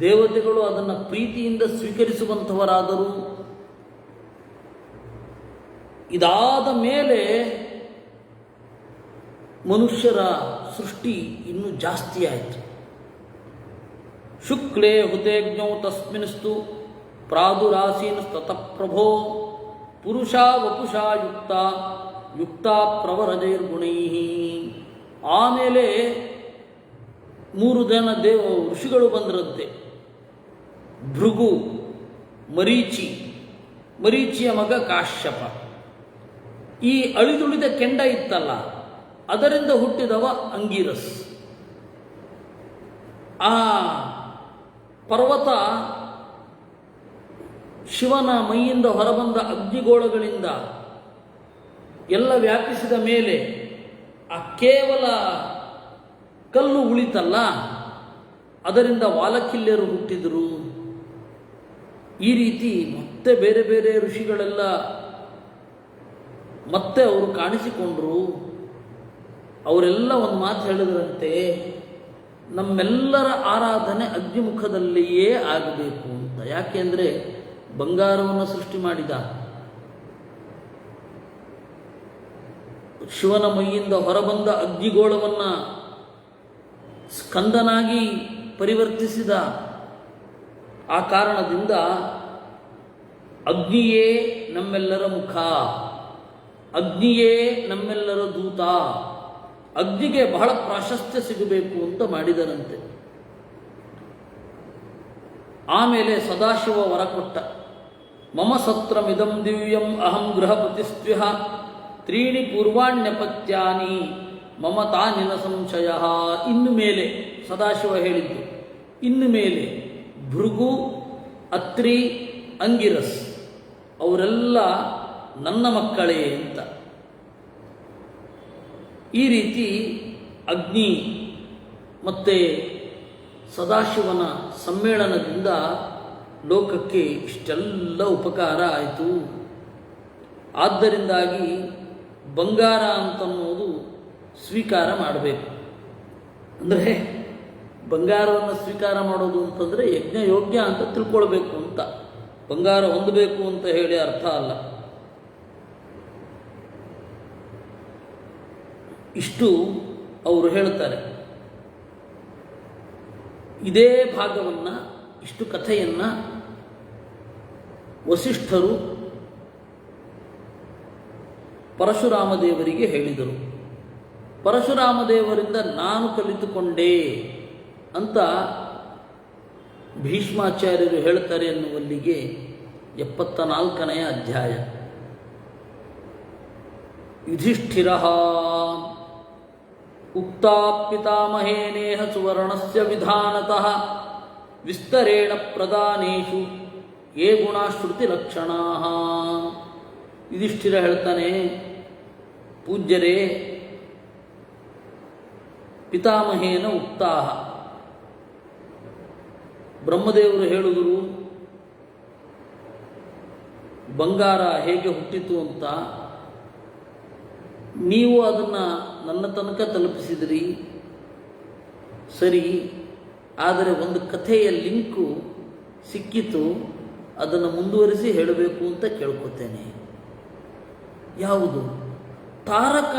ದೇವತೆಗಳು ಅದನ್ನು ಪ್ರೀತಿಯಿಂದ ಸ್ವೀಕರಿಸುವಂಥವರಾದರು. ಇದಾದ ಮೇಲೆ ಮನುಷ್ಯರ ಸೃಷ್ಟಿ ಇನ್ನೂ ಜಾಸ್ತಿ ಆಯಿತು. ಶುಕ್ಲೇ ಹುತೇಜ್ಞೌ ತಸ್ಮಿನ್ಸ್ತು ಪ್ರಾದುರಾಸೀನ್ ತತಃ ಪ್ರಭೋ ಪುರುಷಾ ವಪುಷಾ ಯುಕ್ತ ಪ್ರವರಜೈರ್ಗುಣೈ. ಆಮೇಲೆ 3 ಜನ ಋಷಿಗಳು ಬಂದರಂತೆ. ಭೃಗು, ಮರೀಚಿಯ ಮಗ ಕಾಶ್ಯಪ. ಈ ಅಳಿದುಳಿದ ಕೆಂಡ ಇತ್ತಲ್ಲ, ಅದರಿಂದ ಹುಟ್ಟಿದವ ಅಂಗಿರಸ್. ಆ ಪರ್ವತ ಶಿವನ ಮೈಯಿಂದ ಹೊರಬಂದ ಅಗ್ನಿಗೋಳಗಳಿಂದ ಎಲ್ಲ ವ್ಯಾಪಿಸಿದ ಮೇಲೆ ಆ ಕೇವಲ ಕಲ್ಲು ಉಳಿತಲ್ಲ, ಅದರಿಂದ ವಾಲಕಿಲ್ಯರು ಹುಟ್ಟಿದರು. ಈ ರೀತಿ ಮತ್ತೆ ಬೇರೆ ಬೇರೆ ಋಷಿಗಳೆಲ್ಲ ಮತ್ತೆ ಅವರು ಕಾಣಿಸಿಕೊಂಡ್ರು. ಅವರೆಲ್ಲ ಒಂದು ಮಾತು ಹೇಳಿದ್ರಂತೆ, ನಮ್ಮೆಲ್ಲರ ಆರಾಧನೆ ಅಗ್ನಿಮುಖದಲ್ಲಿಯೇ ಆಗಬೇಕು ಅಂತ. ಯಾಕೆಂದರೆ ಬಂಗಾರವನ್ನು ಸೃಷ್ಟಿ ಮಾಡಿದ, ಶಿವನ ಮೈಯಿಂದ ಹೊರಬಂದ ಅಗ್ನಿಗೋಳವನ್ನು ಸ್ಕಂದನಾಗಿ ಪರಿವರ್ತಿಸಿದ. ಆ ಕಾರಣದಿಂದ ಅಗ್ನಿಯೇ ನಮ್ಮೆಲ್ಲರ ಮುಖ, ಅಗ್ನಿಯೇ ನಮ್ಮೆಲ್ಲರ ದೂತ, ಅಗ್ನಿಗೆ ಬಹಳ ಪ್ರಾಶಸ್ತ್ಯ ಸಿಗಬೇಕು ಅಂತ ಮಾಡಿದರಂತೆ. ಆಮೇಲೆ ಸದಾಶಿವ ವರ ಕೊಟ್ಟ. ಮಮ ಸತ್ರಮಿದಂ ದಿವ್ಯಂ ಅಹಂ ಗೃಹಪತಿಸ್ತ್ವಿಹ ತ್ರೀಣಿ ಪೂರ್ವಾಣ್ಯಪತ್ಯಾನಿ ಮಮ ತಾನಿನ ಸಂಶಯ. ಇನ್ನು ಮೇಲೆ ಸದಾಶಿವ ಹೇಳಿದ್ದು, ಇನ್ನು ಮೇಲೆ ಭೃಗು, ಅತ್ರಿ, ಅಂಗಿರಸ್ ಅವರೆಲ್ಲ ನನ್ನ ಮಕ್ಕಳೇ ಅಂತ. ಈ ರೀತಿ ಅಗ್ನಿ ಮತ್ತು ಸದಾಶಿವನ ಸಮ್ಮೇಳನದಿಂದ ಲೋಕಕ್ಕೆ ಇಷ್ಟೆಲ್ಲ ಉಪಕಾರ ಆಯಿತು. ಆದ್ದರಿಂದಾಗಿ ಬಂಗಾರ ಅಂತನ್ನೋದು ಸ್ವೀಕಾರ ಮಾಡಬೇಕು. ಅಂದರೆ ಬಂಗಾರವನ್ನು ಸ್ವೀಕಾರ ಮಾಡೋದು ಅಂತಂದರೆ ಯಜ್ಞಯೋಗ್ಯ ಅಂತ ತಿಳ್ಕೊಳ್ಬೇಕು ಅಂತ. ಬಂಗಾರ ಹೊಂದಬೇಕು ಅಂತ ಹೇಳಿ ಅರ್ಥ ಅಲ್ಲ. ಇಷ್ಟು ಅವರು ಹೇಳ್ತಾರೆ. ಇದೇ ಭಾಗವನ್ನು, ಇಷ್ಟು ಕಥೆಯನ್ನು ವಸಿಷ್ಠರು ಪರಶುರಾಮ ದೇವರಿಗೆ ಹೇಳಿದರು. ಪರಶುರಾಮ ದೇವರಿಂದ ನಾನು ಕಲಿತುಕೊಂಡೆ ಅಂತ ಭೀಷ್ಮಾಚಾರ್ಯರು ಹೇಳ್ತಾರೆ ಎನ್ನುವಲ್ಲಿಗೆ 74ನೇ ಅಧ್ಯಾಯ. ಯುಧಿಷ್ಠಿರ ಉಕ್ತಾ ಪಿತಾಮಹೇನೇಹ ಸುವರ್ಣಸ್ಯ ವಿಧಾನತಃ ವಿಸ್ತರೇಣ ಪ್ರದಾನೇಶು ಯೇ ಗುಣಶ್ರುತಿಲಕ್ಷಣಾ. ಯುಧಿಷ್ಠಿರ ಹೇಳ್ತಾನೆ, ಪೂಜ್ಯರೇ, ಪಿತಾಮಹೇನ ಉಕ್ತಾಹ, ಬ್ರಹ್ಮದೇವರು ಹೇಳಿದರು ಬಂಗಾರ ಹೇಗೆ ಹುಟ್ಟಿತು ಅಂತ. ನೀವು ಅದನ್ನು ನನ್ನ ತನಕ ತಲುಪಿಸಿದ್ರಿ ಸರಿ, ಆದರೆ ಒಂದು ಕಥೆಯ ಲಿಂಕು ಸಿಕ್ಕಿತು, ಅದನ್ನು ಮುಂದುವರಿಸಿ ಹೇಳಬೇಕು ಅಂತ ಕೇಳ್ಕೊತೇನೆ. ಯಾವುದು? ತಾರಕ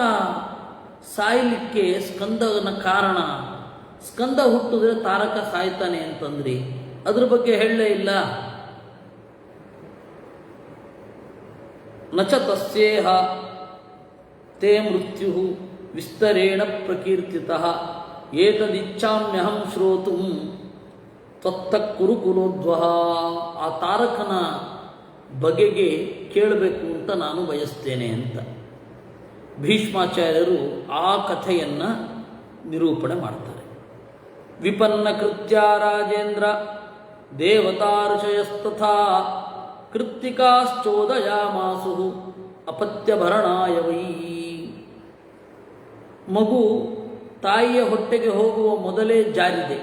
ಸಾಯಲಿಕ್ಕೆ ಸ್ಕಂದನ ಕಾರಣ. ಸ್ಕಂದ ಹುಟ್ಟಿದ್ರೆ ತಾರಕ ಸಾಯ್ತಾನೆ ಅಂತಂದ್ರಿ, ಅದ್ರ ಬಗ್ಗೆ ಹೇಳಲೇ ಇಲ್ಲ. ನಚ ತಸ್ಯೇಹ ತೇ ಮೃತ್ಯು ವಿಸ್ತರೇಣ ಪ್ರಕೀರ್ತಿತಃ ಏತದಿಚ್ಛಾಮ್ಯಹಂ ಶ್ರೋತುಂ ತ್ವತ್ತ ಕುರುಕುಲೋದ್ವಹ. ಆ ತಾರಕನ ಬಗೆಗೆ ಕೇಳಬೇಕು ಅಂತ ನಾನು ಬಯಸ್ತೇನೆ ಅಂತ ಭೀಷ್ಮಾಚಾರ್ಯರು ಆ ಕಥೆಯನ್ನು ನಿರೂಪಣೆ ಮಾಡ್ತಾರೆ. ವಿಪನ್ನ ಕೃತ್ಯ ರಾಜೇಂದ್ರ ದೇವತಾ ಋಷಯಸ್ತಥಾ ಕೃತ್ತಿಕಾಶ್ಚೋದಯಾಮಾಸು ಅಪತ್ಯಭರಣಾಯ ವೈ. ಮಗು ತಾಯಿಯ ಹೊಟ್ಟೆಗೆ ಹೋಗುವ ಮೊದಲೇ ಜಾರಿದೆ,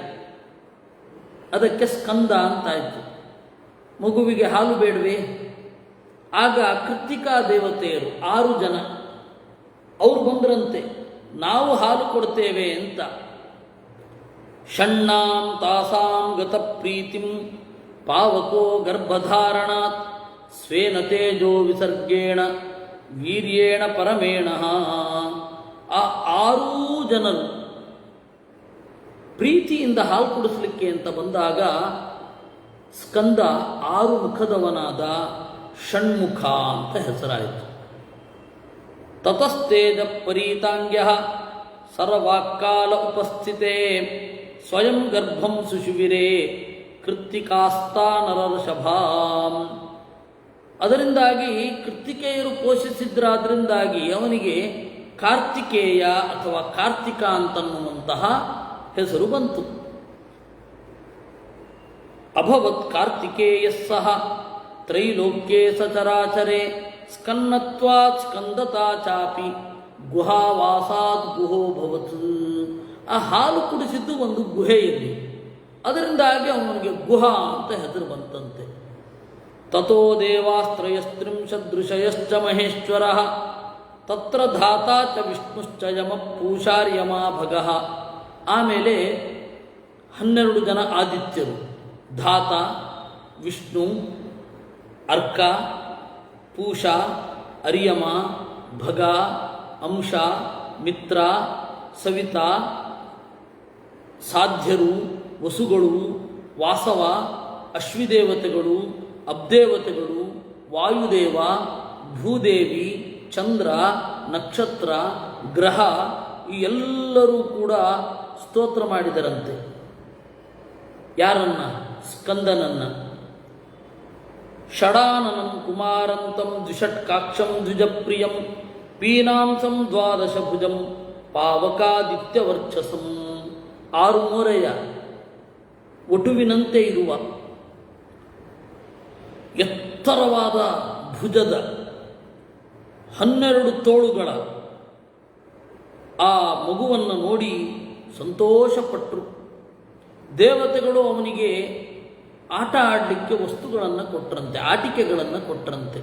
ಅದಕ್ಕೆ ಸ್ಕಂದ ಅಂತಾಯಿತು. ಮಗುವಿಗೆ ಹಾಲು ಬೇಡವೇ? ಆಗ ಕೃತ್ತಿಕಾ ದೇವತೆಯರು 6 ಜನ ಅವರು ಬಂದ್ರಂತೆ, ನಾವು ಹಾಲು ಕೊಡ್ತೇವೆ ಅಂತ. ಷಣ್ಣಾಂ ತಾಸಾಂ ಗತ ಪ್ರೀತಿಂ ಪಾವಕೋ ಗರ್ಭಧಾರಣಾತ್ ಸ್ವೇನ ತೇಜೋ ವಿಸರ್ಗೇಣ ವೀರ್ಯೇಣ ಪರಮೇಣ. ಆ 6 ಜನರು ಪ್ರೀತಿಯಿಂದ ಹಾಲು ಕುಡಿಸ್ಲಿಕ್ಕೆ ಅಂತ ಬಂದಾಗ ಸ್ಕಂದ 6 ಮುಖದವನಾದ ಷಣ್ಮುಖ ಅಂತ ಹೆಸರಾಯಿತು. ತತಸ್ತೇಜ ಪರೀತಾಂಗ್ಯ ಸರ್ವಾಕಾಲ ಉಪಸ್ಥಿತೆ ಸ್ವಯಂ ಗರ್ಭಂ ಸುಶುವಿರೇ ಕೃತ್ತಿಕಾಸ್ತಾ ನರಋಷಭಾಂ. ಅದರಿಂದಾಗಿ ಕೃತ್ತಿಕೇಯರು ಪೋಷಿಸಿದ್ರಾದ್ರಿಂದಾಗಿ ಅವನಿಗೆ ಕಾರ್ತಿಕೇಯ ಅಥವಾ ಕಾರ್ತಿಕ ಅಂತನ್ನುವಂತಹ ಹೆಸರು ಬಂತು. ಅಭವತ್ ಕಾರ್ತಿಕೇಯ ಸಹ ತ್ರೈಲೋಕ್ಯೇ ಸಚರಾಚರೆ ಸ್ಕನ್ನತ್ವಾತ್ ಸ್ಕಂದತಾ ಚಾಪಿ ಗುಹಾವಾಸಾತ್ ಗುಹೋಭವತ್. ಆ ಹಾಲು ಕುಡಿಸಿದ್ದು ಒಂದು ಗುಹೆಯಲ್ಲಿ, ಅದರಿಂದಾಗಿ ಅವನಿಗೆ ಗುಹಾ ಅಂತ ಹೆಸರು ಬಂತಂತೆ. ತಥೋ ದೇವಾಸ್ತ್ರಯಸ್ತ್ರಿಂಶದೃಶಯಶ್ಚ ಮಹೇಶ್ವರ ತತ್ರ ಧಾತಾ ಚ ವಿಷ್ಣುಶ್ಚ ಯಮ ಪೂಷಾರ್ಯಮಾ ಭಗಃ. ಆಮೇಲೆ 12 ಜನ ಆದಿತ್ಯರು, ಧಾತ, ವಿಷ್ಣು, ಅರ್ಕ, ಪೂಷ, ಅರ್ಯಮ, ಭಗ, ಅಂಶ, ಮಿತ್ರ, ಸವಿತಾ, ಸಾಧ್ಯರು, ವಸುಗಳು, ವಾಸವ, ಅಶ್ವಿದೇವತೆಗಳು, ಅಬ್ದೇವತೆಗಳು, ವಾಯುದೇವ, ಭೂದೇವಿ, ಚಂದ್ರ, ನಕ್ಷತ್ರ, ಗ್ರಹ ಈ ಎಲ್ಲರೂ ಕೂಡ ಸ್ತೋತ್ರ ಮಾಡಿದರಂತೆ. ಯಾರನ್ನ? ಸ್ಕಂದನನ್ನ. ಷಡಾನನಂ ಕುಮಾರಂತಂ ದ್ವಿಷಟ್ಕಾಕ್ಷಂ ದ್ವಿಜಪ್ರಿಯಂ ಪೀನಾಂಸಂ ದ್ವಾದಶಭುಜಂ ಪಾವಕಾದಿತ್ಯವರ್ಚಸಂ. 6 ಮೂರೆಯ ಒಟುವಿನಂತೆ ಇರುವ ಎತ್ತರವಾದ ಭುಜದ 12 ತೋಳುಗಳ ಆ ಮಗುವನ್ನು ನೋಡಿ ಸಂತೋಷಪಟ್ಟರು. ದೇವತೆಗಳು ಅವನಿಗೆ ಆಟ ಆಡಲಿಕ್ಕೆ ವಸ್ತುಗಳನ್ನು ಕೊಟ್ಟರಂತೆ, ಆಟಿಕೆಗಳನ್ನು ಕೊಟ್ಟರಂತೆ.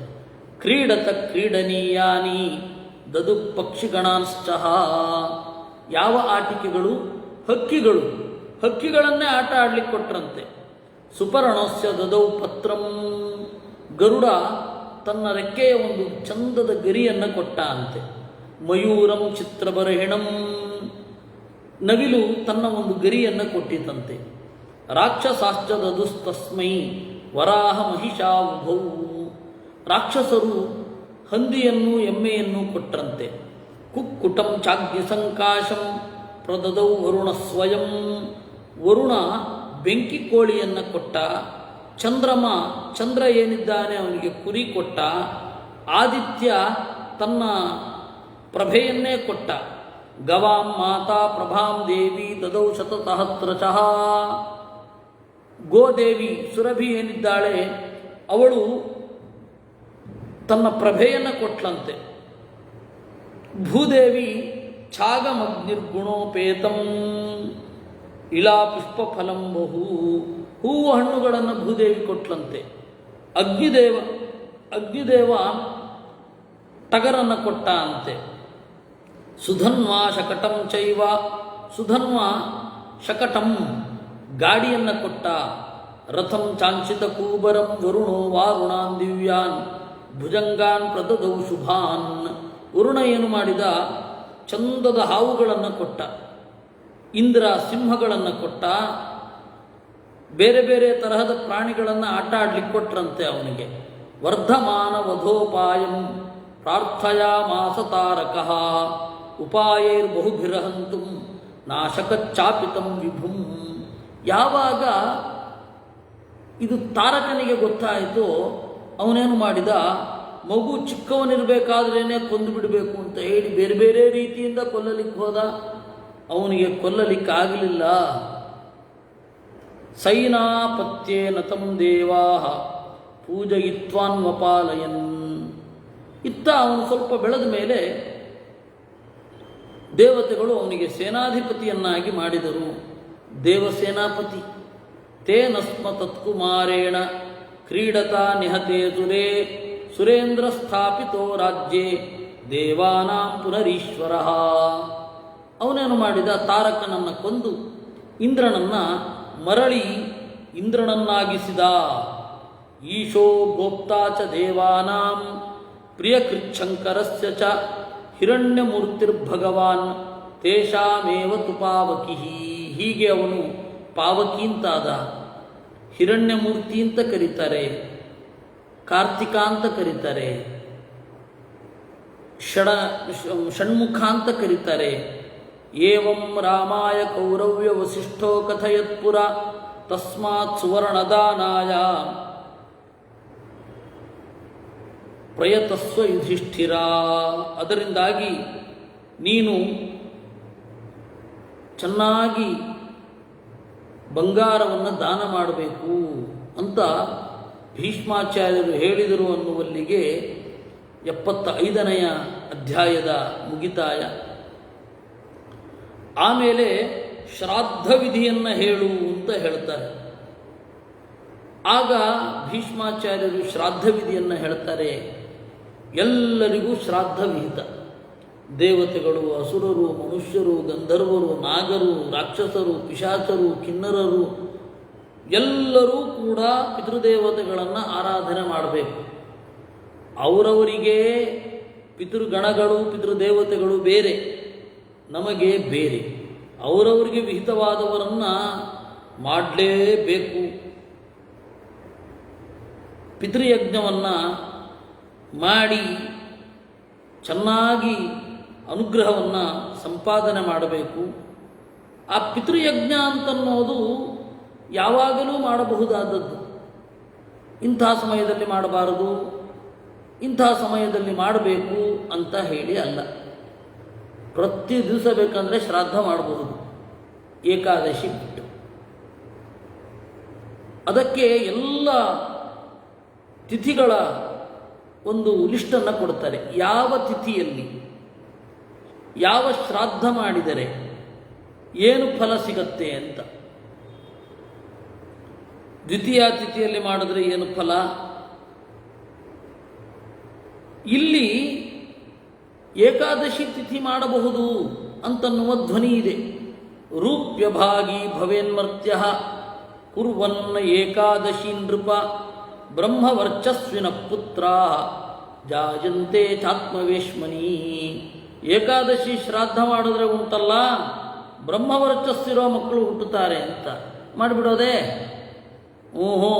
ಕ್ರೀಡತ ಕ್ರೀಡನೀಯಾನಿ ದದು ಪಕ್ಷಿಗಣಾಂಶ್ಚ. ಯಾವ ಆಟಿಕೆಗಳು? ಹಕ್ಕಿಗಳು, ಹಕ್ಕಿಗಳನ್ನೇ ಆಟ ಆಡಲಿಕ್ಕೆ ಕೊಟ್ಟರಂತೆ. ಸುಪರ್ಣಸ್ಯ ದದೌ ಪತ್ರಂ. ಗರುಡ ತನ್ನ ರೆಕ್ಕೆಯ ಒಂದು ಚಂದದ ಗರಿಯನ್ನು ಕೊಟ್ಟ ಅಂತೆ. ಮಯೂರಂ ಚಿತ್ರಬರಹಿಣಂ. ನವಿಲು ತನ್ನ ಒಂದು ಗರಿಯನ್ನು ಕೊಟ್ಟಿತಂತೆ. ರಾಕ್ಷಸಾಶ್ಚ ದದುಸ್ತಸ್ಮೈ ವರಾಹ ಮಹಿಷಾವುಭೌ. ರಾಕ್ಷಸರು ಹಂದಿಯನ್ನು ಎಮ್ಮೆಯನ್ನು ಕೊಟ್ಟರಂತೆ. ಕುಕ್ಕುಟಂ ಚಾಗ್ನಿ ಸಂಕಾಶಂ ಪ್ರದದೌ ವರುಣ ಸ್ವಯಂ. ವರುಣ ಬೆಂಕಿ ಕೋಳಿಯನ್ನು ಕೊಟ್ಟ. ಚಂದ್ರಮ, ಚಂದ್ರ ಏನಿದ್ದಾನೆ ಅವನಿಗೆ ಕುರಿ ಕೊಟ್ಟ. ಆದಿತ್ಯ ತನ್ನ ಪ್ರಭೆಯನ್ನೇ ಕೊಟ್ಟ. ಗವಾಂ ಮಾತಾ ಪ್ರಭಾಂ ದೇವಿ ದದೌ ಶತಸಹಸ್ರಶಃ. ಗೋದೇವಿ ಸುರಭಿ ಏನಿದ್ದಾಳೆ ಅವಳು ತನ್ನ ಪ್ರಭೆಯನ್ನು ಕೊಟ್ಲಂತೆ. ಭೂದೇವಿ ಛಾಗಮಗ್ನಿರ್ಗುಣೋಪೇತಂ ಇಳಾ ಪುಷ್ಪಫಲಂ ಬಹು. ಹೂವು ಹಣ್ಣುಗಳನ್ನು ಭೂದೇವಿ ಕೊಟ್ಲಂತೆ. ಅಗ್ನಿದೇವ ಟಗರನ್ನು ಕೊಟ್ಟ ಅಂತೆ. ಸುಧನ್ವಾ ಶಕಟಂ ಚೈವ. ಸುಧನ್ವ ಶಕಟಂ ಗಾಡಿಯನ್ನು ಕೊಟ್ಟ. ರಥಂ ಚಾಂಚಿತ ಕೂಬರಂ ವರುಣೋ ವಾರುಣಾನ್ ದಿವ್ಯಾನ್ ಭುಜಂಗಾನ್ ಪ್ರದದೌ ಶುಭಾನ್. ವರುಣ ಏನು ಮಾಡಿದ? ಚಂದದ ಹಾವುಗಳನ್ನು ಕೊಟ್ಟ. ಇಂದ್ರ ಸಿಂಹಗಳನ್ನು ಕೊಟ್ಟ. ಬೇರೆ ಬೇರೆ ತರಹದ ಪ್ರಾಣಿಗಳನ್ನು ಆಟ ಆಡ್ಲಿಕ್ಕೆ ಕೊಟ್ರಂತೆ ಅವನಿಗೆ. ವರ್ಧಮಾನ ವಧೋಪಾಯಂ ಪ್ರಾರ್ಥಯಾಮಾಸ ತಾರಕಃ ಉಪಾಯೈರ್ಬಹುಭಿರಹಂತು ನಾಶಕಚ್ಚಾಪಿತಂ ವಿಭುಂ. ಯಾವಾಗ ಇದು ತಾರಕನಿಗೆ ಗೊತ್ತಾಯಿತು, ಅವನೇನು ಮಾಡಿದ? ಮಗು ಚಿಕ್ಕವನಿರಬೇಕಾದ್ರೇ ಕೊಂದು ಬಿಡಬೇಕು ಅಂತ ಹೇಳಿ ಬೇರೆ ಬೇರೆ ರೀತಿಯಿಂದ ಕೊಲ್ಲಲಿಕ್ಕೆ ಹೋದ. ಅವನಿಗೆ ಕೊಲ್ಲಲಿಕ್ಕಾಗಲಿಲ್ಲ. ಸೈನಾಪತ್ಯೇನ ತಂ ದೇವಾ ಪೂಜಯಿತ್ವಾನ್ವಪಾಲಯನ್. ಇತ್ತ ಅವನು ಸ್ವಲ್ಪ ಬೆಳೆದ ಮೇಲೆ ದೇವತೆಗಳು ಅವನಿಗೆ ಸೇನಾಧಿಪತಿಯನ್ನಾಗಿ ಮಾಡಿದರು. ದೇವಸೇನಾಪತಿ. ತೇನ ಸ್ಮ ತತ್ಕುಮಾರೇಣ ಕ್ರೀಡತಾ ನಿಹತೆ ಸುರೇ ಸುರೇಂದ್ರ ಸ್ಥಾಪಿತೋ ರಾಜ್ಯೇ ದೇವಾನಾಂ ಪುನರೀಶ್ವರ. ಅವನೇನು ಮಾಡಿದ? ತಾರಕನನ್ನು ಕೊಂದು ಇಂದ್ರನನ್ನು ಮರಳಿ ಇಂದ್ರನನ್ನಾಗಿಸಿದ. ಈಶೋ ಗೋಪ್ತಾ ಚ ದೇವಾನಾಂ ಪ್ರಿಯಕೃಚ್ಛಂಕರಸ್ಯ ಚ ಹಿರಣ್ಯಮೂರ್ತಿರ್ಭಗವಾನ್ ತೇಷಾಮೇವ ತು ಪಾವಕಿ. ಹೀಗೆ ಅವನು ಪಾವಕಿ ಅಂತಾದ. ಹಿರಣ್ಯಮೂರ್ತಿ ಅಂತ ಕರೀತಾರೆ, ಕಾರ್ತಿಕ ಅಂತ ಕರೀತಾರೆ, ಷಣ್ಮುಖ ಅಂತ ಕರೀತಾರೆ. ಏವಂ ರಾಮಾಯ ಕೌರವ್ಯ ವಸಿಷ್ಠೋ ಕಥಯತ್ಪುರ ತಸ್ಮಾತ್ ಸುವರ್ಣದಾನಾಯ ಪ್ರಯತಸ್ವ ಯುಧಿಷ್ಠಿರ. ಅದರಿಂದಾಗಿ ನೀನು ಚೆನ್ನಾಗಿ ಬಂಗಾರವನ್ನು ದಾನ ಮಾಡಬೇಕು ಅಂತ ಭೀಷ್ಮಾಚಾರ್ಯರು ಹೇಳಿದರು ಅನ್ನುವಲ್ಲಿಗೆ 75ನೆಯ ಅಧ್ಯಾಯದ ಮುಗಿತಾಯ. ಆಮೇಲೆ ಶ್ರಾದ್ದ ವಿಧಿಯನ್ನು ಹೇಳು ಅಂತ ಹೇಳ್ತಾರೆ. ಆಗ ಭೀಷ್ಮಾಚಾರ್ಯರು ಶ್ರಾದ್ದ ವಿಧಿಯನ್ನು ಹೇಳ್ತಾರೆ. ಎಲ್ಲರಿಗೂ ಶ್ರಾದ್ದ ವಿಹಿತ. ದೇವತೆಗಳು, ಅಸುರರು, ಮನುಷ್ಯರು, ಗಂಧರ್ವರು, ನಾಗರು, ರಾಕ್ಷಸರು, ಪಿಶಾಚರು, ಕಿನ್ನರರು ಎಲ್ಲರೂ ಕೂಡ ಪಿತೃದೇವತೆಗಳನ್ನು ಆರಾಧನೆ ಮಾಡಬೇಕು. ಅವರವರಿಗೆ ಪಿತೃಗಣಗಳು, ಪಿತೃದೇವತೆಗಳು ಬೇರೆ, ನಮಗೆ ಬೇರೆ. ಅವರವರಿಗೆ ವಿಹಿತವಾದವರನ್ನು ಮಾಡಲೇಬೇಕು. ಪಿತೃಯಜ್ಞವನ್ನು ಮಾಡಿ ಚೆನ್ನಾಗಿ ಅನುಗ್ರಹವನ್ನು ಸಂಪಾದನೆ ಮಾಡಬೇಕು. ಆ ಪಿತೃಯಜ್ಞ ಅಂತನ್ನೋದು ಯಾವಾಗಲೂ ಮಾಡಬಹುದಾದದ್ದು. ಇಂಥ ಸಮಯದಲ್ಲಿ ಮಾಡಬಾರದು, ಇಂಥ ಸಮಯದಲ್ಲಿ ಮಾಡಬೇಕು ಅಂತ ಹೇಳಿ ಅಲ್ಲ. ಪ್ರತಿ ದಿವಸ ಬೇಕಂದರೆ ಶ್ರಾದ್ದ ಮಾಡಬಹುದು, ಏಕಾದಶಿ ಬಿಟ್ಟು. ಅದಕ್ಕೆ ಎಲ್ಲ ತಿಥಿಗಳ ಒಂದು ಲಿಸ್ಟನ್ನು ಕೊಡ್ತಾರೆ. ಯಾವ ತಿಥಿಯಲ್ಲಿ ಯಾವ ಶ್ರಾದ್ದ ಮಾಡಿದರೆ ಏನು ಫಲ ಸಿಗತ್ತೆ ಅಂತ. ದ್ವಿತೀಯ ತಿಥಿಯಲ್ಲಿ ಮಾಡಿದ್ರೆ ಏನು ಫಲ? ಇಲ್ಲಿ ಏಕಾದಶಿ ತಿಥಿ ಮಾಡಬಹುದು ಅಂತನ್ನುವ ಧ್ವನಿ ಇದೆ. ರೂಪ್ಯಭಾಗಿ ಭವೇನ್ಮರ್ತ್ಯ ಕುರ್ವನ್ ಏಕಾದಶಿ ನೃಪ ಬ್ರಹ್ಮವರ್ಚಸ್ವಿನ ಪುತ್ರ ಜಾಯಂತೆ ಚಾತ್ಮವೇಶ್ಮನಿ. ಏಕಾದಶಿ ಶ್ರಾದ್ದ ಮಾಡಿದ್ರೆ ಉಂಟಲ್ಲ, ಬ್ರಹ್ಮವರ್ಚಸ್ಸಿರೋ ಮಕ್ಕಳು ಹುಟ್ಟುತ್ತಾರೆ ಅಂತ ಮಾಡಿಬಿಡೋದೆ. ಓಹೋ,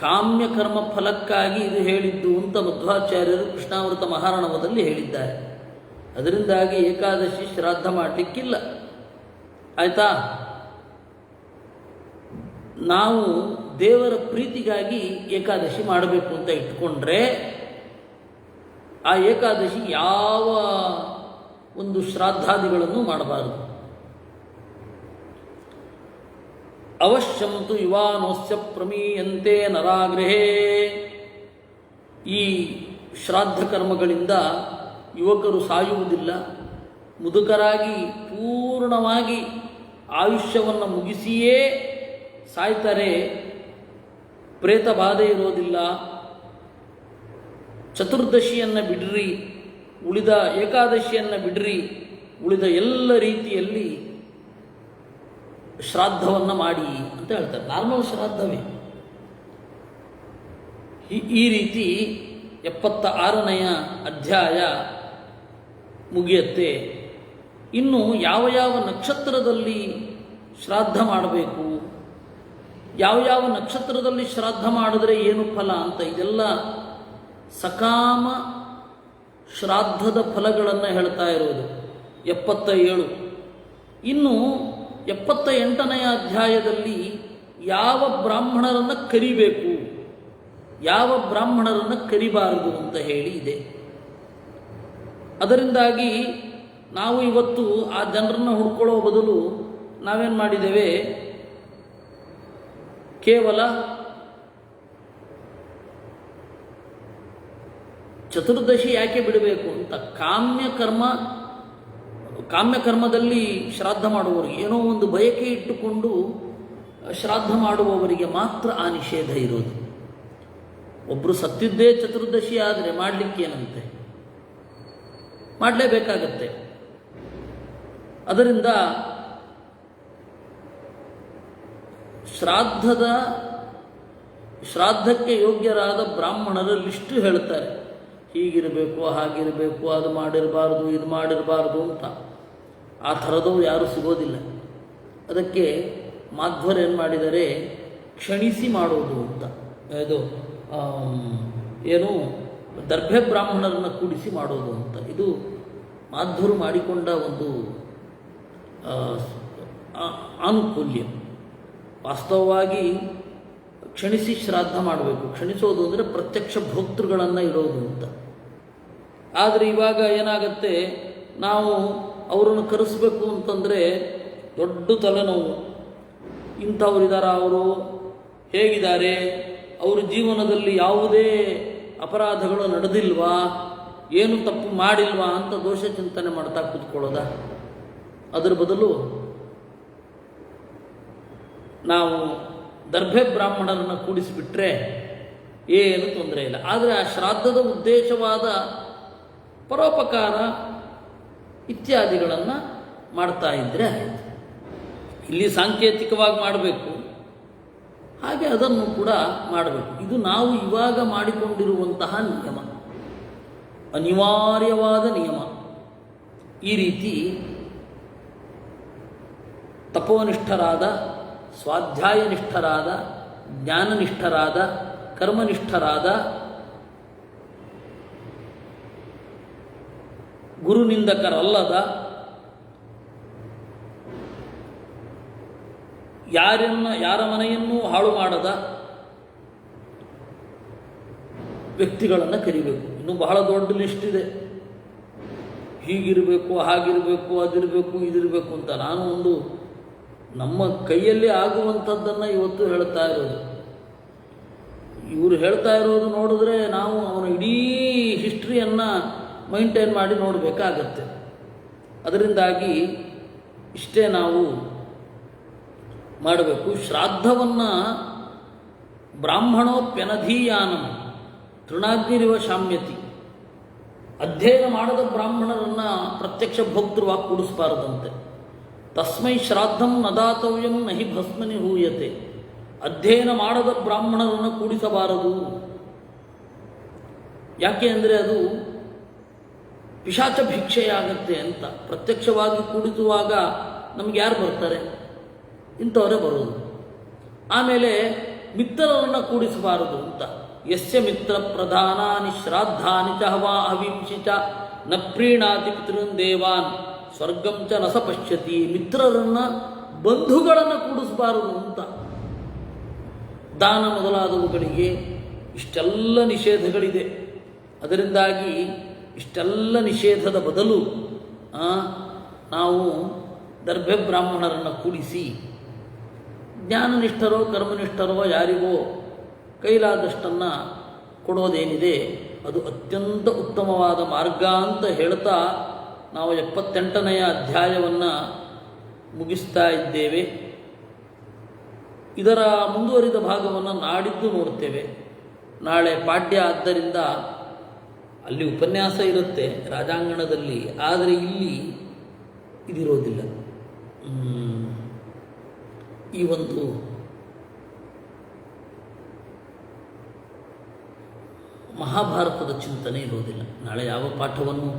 ಕಾಮ್ಯ ಕರ್ಮ ಫಲಕ್ಕಾಗಿ ಇದು ಹೇಳಿದ್ದು ಅಂತ ಮಧ್ವಾಚಾರ್ಯರು ಕೃಷ್ಣಾವೃತ ಮಹಾರಣವದಲ್ಲಿ ಹೇಳಿದ್ದಾರೆ. ಅದರಿಂದಾಗಿ ಏಕಾದಶಿ ಶ್ರಾದ್ದ ಮಾಡಲಿಕ್ಕಿಲ್ಲ. ಆಯಿತಾ? ನಾವು ದೇವರ ಪ್ರೀತಿಗಾಗಿ ಏಕಾದಶಿ ಮಾಡಬೇಕು ಅಂತ ಇಟ್ಕೊಂಡ್ರೆ ಆ ಏಕಾದಶಿ ಯಾವ ಒಂದು ಶ್ರಾದ್ದಾದಿಗಳನ್ನು ಮಾಡಬಾರದು. ಅವಶ್ಯಂತು ಯುವಾನೋಸ್ಯ ಪ್ರಮೀಯಂತೆ ನರಾಗೃಹೇ. ಈ ಶ್ರಾದ್ದ ಕರ್ಮಗಳಿಂದ ಯುವಕರು ಸಾಯುವುದಿಲ್ಲ. ಮುದುಕರಾಗಿ ಪೂರ್ಣವಾಗಿ ಆಯುಷ್ಯವನ್ನು ಮುಗಿಸಿಯೇ ಸಾಯ್ತಾರೆ. ಪ್ರೇತ ಬಾಧೆ ಇರೋದಿಲ್ಲ. ಚತುರ್ದಶಿಯನ್ನು ಬಿಡ್ರಿ, ಉಳಿದ ಏಕಾದಶಿಯನ್ನು ಬಿಡ್ರಿ, ಉಳಿದ ಎಲ್ಲ ರೀತಿಯಲ್ಲಿ ಶ್ರಾದ್ದವನ್ನು ಮಾಡಿ ಅಂತ ಹೇಳ್ತಾರೆ. ನಾರ್ಮಲ್ ಶ್ರಾದ್ದವೇ. ಈ ರೀತಿ 76ನೆಯ ಅಧ್ಯಾಯ ಮುಗಿಯುತ್ತೆ. ಇನ್ನು ಯಾವ ಯಾವ ನಕ್ಷತ್ರದಲ್ಲಿ ಶ್ರಾದ್ದ ಮಾಡಬೇಕು, ಯಾವ ನಕ್ಷತ್ರದಲ್ಲಿ ಶ್ರಾದ್ದ ಮಾಡಿದ್ರೆ ಏನು ಫಲ ಅಂತ, ಇದೆಲ್ಲ ಸಕಾಮ ಶ್ರಾದ್ದದ ಫಲಗಳನ್ನು ಹೇಳ್ತಾ ಇರೋದು 77. ಇನ್ನು 78ನೆಯ ಅಧ್ಯಾಯದಲ್ಲಿ ಯಾವ ಬ್ರಾಹ್ಮಣರನ್ನು ಕರಿಬೇಕು, ಯಾವ ಬ್ರಾಹ್ಮಣರನ್ನು ಕರಿಬಾರದು ಅಂತ ಹೇಳಿ ಇದೆ. ಅದರಿಂದಾಗಿ ನಾವು ಇವತ್ತು ಆ ಜನರನ್ನು ಹುಡ್ಕೊಳ್ಳೋ ಬದಲು ನಾವೇನು ಮಾಡಿದ್ದೇವೆ, ಕೇವಲ ಚತುರ್ದಶಿ ಯಾಕೆ ಬಿಡಬೇಕು ಅಂತ ಕಾಮ್ಯಕರ್ಮದಲ್ಲಿ ಶ್ರಾದ್ದ ಮಾಡುವವರಿಗೆ, ಏನೋ ಒಂದು ಬಯಕೆ ಇಟ್ಟುಕೊಂಡು ಶ್ರಾದ್ದ ಮಾಡುವವರಿಗೆ ಮಾತ್ರ ಆ ನಿಷೇಧ ಇರೋದು. ಒಬ್ಬರು ಸತ್ತಿದ್ದೇ ಚತುರ್ದಶಿ ಆದರೆ ಮಾಡಲಿಕ್ಕೇನಂತೆ, ಮಾಡಲೇಬೇಕಾಗತ್ತೆ. ಅದರಿಂದ ಶ್ರಾದ್ದಕ್ಕೆ ಯೋಗ್ಯರಾದ ಬ್ರಾಹ್ಮಣರ ಲಿಸ್ಟು ಹೇಳ್ತಾರೆ. ಹೀಗಿರಬೇಕು, ಹಾಗಿರಬೇಕು, ಅದು ಮಾಡಿರಬಾರ್ದು, ಇದು ಮಾಡಿರಬಾರ್ದು ಅಂತ. ಆ ಥರದವು ಯಾರೂ ಸಿಗೋದಿಲ್ಲ. ಅದಕ್ಕೆ ಮಾಧ್ವರು ಏನು ಮಾಡಿದರೆ, ಕ್ಷಣಿಸಿ ಮಾಡೋದು ಅಂತ. ಇದು ಏನು ದರ್ಭೆ ಬ್ರಾಹ್ಮಣರನ್ನು ಕೂಡಿಸಿ ಮಾಡೋದು ಅಂತ. ಇದು ಮಾಧ್ವರು ಮಾಡಿಕೊಂಡ ಒಂದು ಆನುಕೂಲ್ಯ. ವಾಸ್ತವವಾಗಿ ಕ್ಷಣಿಸಿ ಶ್ರಾದ್ದ ಮಾಡಬೇಕು. ಕ್ಷಣಿಸೋದು ಅಂದರೆ ಪ್ರತ್ಯಕ್ಷ ಭೋಕ್ತೃಗಳನ್ನು ಇಡೋದು ಅಂತ. ಆದರೆ ಇವಾಗ ಏನಾಗತ್ತೆ, ನಾವು ಅವರನ್ನು ಕರೆಸಬೇಕು ಅಂತಂದರೆ ದೊಡ್ಡ ತಲೆನೋವು. ಇಂಥವರಿದ್ದಾರೆ, ಅವರು ಹೇಗಿದ್ದಾರೆ, ಅವರ ಜೀವನದಲ್ಲಿ ಯಾವುದೇ ಅಪರಾಧಗಳು ನಡೆದಿಲ್ವಾ, ಏನು ತಪ್ಪು ಮಾಡಿಲ್ವಾ ಅಂತ ದೋಷ ಚಿಂತನೆ ಮಾಡ್ತಾ ಕೂತ್ಕೊಳ್ಳೋದ. ಅದರ ಬದಲು ನಾವು ದರ್ಭೆ ಬ್ರಾಹ್ಮಣರನ್ನು ಕೂಡಿಸಿಬಿಟ್ರೆ ಏನು ತೊಂದರೆ ಇಲ್ಲ. ಆದರೆ ಆ ಶ್ರಾದ್ದದ ಉದ್ದೇಶವಾದ ಪರೋಪಕಾರ ಇತ್ಯಾದಿಗಳನ್ನು ಮಾಡ್ತಾ ಇದ್ದರೆ ಆಯಿತು. ಇಲ್ಲಿ ಸಾಂಕೇತಿಕವಾಗಿ ಮಾಡಬೇಕು, ಹಾಗೆ ಅದನ್ನು ಕೂಡ ಮಾಡಬೇಕು. ಇದು ನಾವು ಇವಾಗ ಮಾಡಿಕೊಂಡಿರುವಂತಹ ನಿಯಮ, ಅನಿವಾರ್ಯವಾದ ನಿಯಮ. ಈ ರೀತಿ ತಪೋನಿಷ್ಠರಾದ, ಸ್ವಾಧ್ಯಾಯನಿಷ್ಠರಾದ, ಜ್ಞಾನನಿಷ್ಠರಾದ, ಕರ್ಮನಿಷ್ಠರಾದ, ಗುರುನಿಂದಕರಲ್ಲದ, ಯಾರ ಮನೆಯನ್ನೂ ಹಾಳು ಮಾಡದ ವ್ಯಕ್ತಿಗಳನ್ನು ಕರಿಬೇಕು. ಇನ್ನು ಬಹಳ ದೊಡ್ಡ ಲಿಸ್ಟ್ ಇದೆ. ಹೀಗಿರಬೇಕು, ಹಾಗಿರಬೇಕು, ಅದಿರಬೇಕು, ಇದಿರಬೇಕು ಅಂತ. ನಾನು ಒಂದು ನಮ್ಮ ಕೈಯಲ್ಲಿ ಆಗುವಂಥದ್ದನ್ನು ಇವತ್ತು ಹೇಳ್ತಾ ಇರೋದು. ಇವರು ಹೇಳ್ತಾ ಇರೋದು ನೋಡಿದ್ರೆ ನಾವು ಅವನ ಇಡೀ ಹಿಸ್ಟ್ರಿಯನ್ನು ಮೈಂಟೈನ್ ಮಾಡಿ ನೋಡಬೇಕಾಗತ್ತೆ. ಅದರಿಂದಾಗಿ ಇಷ್ಟೇ ನಾವು ಮಾಡಬೇಕು. ಶ್ರಾದ್ದವನ್ನು ಬ್ರಾಹ್ಮಣೋಪ್ಯನಧೀಯಾನಂ ತೃಣಾಗ್ನಿರಿವ ಶಾಮ್ಯತಿ. ಅಧ್ಯಯನ ಮಾಡದ ಬ್ರಾಹ್ಮಣರನ್ನು ಪ್ರತ್ಯಕ್ಷ ಭೋಕ್ತೃವಾಗಿ ಕೂಡಿಸಬಾರದಂತೆ. ತಸ್ಮೈ ಶ್ರಾದ್ದಂ ನದಾತವ್ಯಂ ನಹಿ ಭಸ್ಮನಿ ಹೂಯತೆ. ಅಧ್ಯಯನ ಮಾಡದ ಬ್ರಾಹ್ಮಣರನ್ನು ಕೂಡಿಸಬಾರದು. ಯಾಕೆ ಅಂದರೆ ಅದು ಪಿಶಾಚ ಭಿಕ್ಷೆಯಾಗತ್ತೆ ಅಂತ. ಪ್ರತ್ಯಕ್ಷವಾಗಿ ಕೂಡಿಸುವಾಗ ನಮ್ಗೆ ಯಾರು ಬರ್ತಾರೆ? ಇಂಥವರೇ ಬರೋದು. ಆಮೇಲೆ ಮಿತ್ರರನ್ನು ಕೂಡಿಸಬಾರದು ಅಂತ. ಯಸ್ಯ ಮಿತ್ರ ಪ್ರಧಾನಾನಿ ಶ್ರಾದ್ದಾನಿ ಚ ಹವಾ ಹವಿಂಶಿ ಚ ನ ಪ್ರೀಣಾತಿ ಪಿತೃನ್ ದೇವಾನ್ ಸ್ವರ್ಗಂ ಚ ನ ಸ ಪಶ್ಯತಿ. ಮಿತ್ರರನ್ನು, ಬಂಧುಗಳನ್ನು ಕೂಡಿಸಬಾರದು ಅಂತ. ದಾನ ಮೊದಲಾದವುಗಳಿಗೆ ಇಷ್ಟೆಲ್ಲ ನಿಷೇಧಗಳಿದೆ. ಅದರಿಂದಾಗಿ ಇಷ್ಟೆಲ್ಲ ನಿಷೇಧದ ಬದಲು ನಾವು ದರ್ಭೆ ಬ್ರಾಹ್ಮಣರನ್ನು ಕೂಡಿಸಿ ಜ್ಞಾನನಿಷ್ಠರೋ ಕರ್ಮನಿಷ್ಠರೋ ಯಾರಿಗೋ ಕೈಲಾದಷ್ಟನ್ನು ಕೊಡೋದೇನಿದೆ ಅದು ಅತ್ಯಂತ ಉತ್ತಮವಾದ ಮಾರ್ಗ ಅಂತ ಹೇಳ್ತಾ ನಾವು 78ನೆಯ ಅಧ್ಯಾಯವನ್ನು ಮುಗಿಸ್ತಾ ಇದ್ದೇವೆ. ಇದರ ಮುಂದುವರಿದ ಭಾಗವನ್ನು ನಾಡಿದ್ದು ನೋಡ್ತೇವೆ. ನಾಳೆ ಪಾಡ್ಯ, ಆದ್ದರಿಂದ ಅಲ್ಲಿ ಉಪನ್ಯಾಸ ಇರುತ್ತೆ ರಾಜಾಂಗಣದಲ್ಲಿ, ಆದರೆ ಇಲ್ಲಿ ಇದಿರೋದಿಲ್ಲ. ಈ ಒಂದು ಮಹಾಭಾರತದ ಚಿಂತನೆ ಇರೋದಿಲ್ಲ. ನಾಳೆ ಯಾವ ಪಾಠವನ್ನು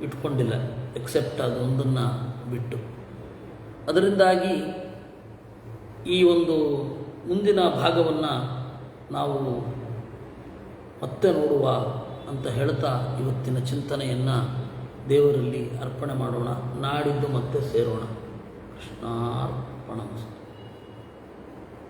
ಇಟ್ಕೊಂಡಿಲ್ಲ ಎಕ್ಸೆಪ್ಟ್ ಅದು ಒಂದನ್ನು ಬಿಟ್ಟು. ಅದರಿಂದಾಗಿ ಈ ಒಂದು ಮುಂದಿನ ಭಾಗವನ್ನು ನಾವು ಮತ್ತೆ ನೋಡುವ ಅಂತ ಹೇಳ್ತಾ ಇವತ್ತಿನ ಚಿಂತನೆಯನ್ನು ದೇವರಲ್ಲಿ ಅರ್ಪಣೆ ಮಾಡೋಣ. ನಾಡಿದ್ದು ಮತ್ತೆ ಸೇರೋಣ. ಕೃಷ್ಣಾರ್ಪಣಮಸ್ತು.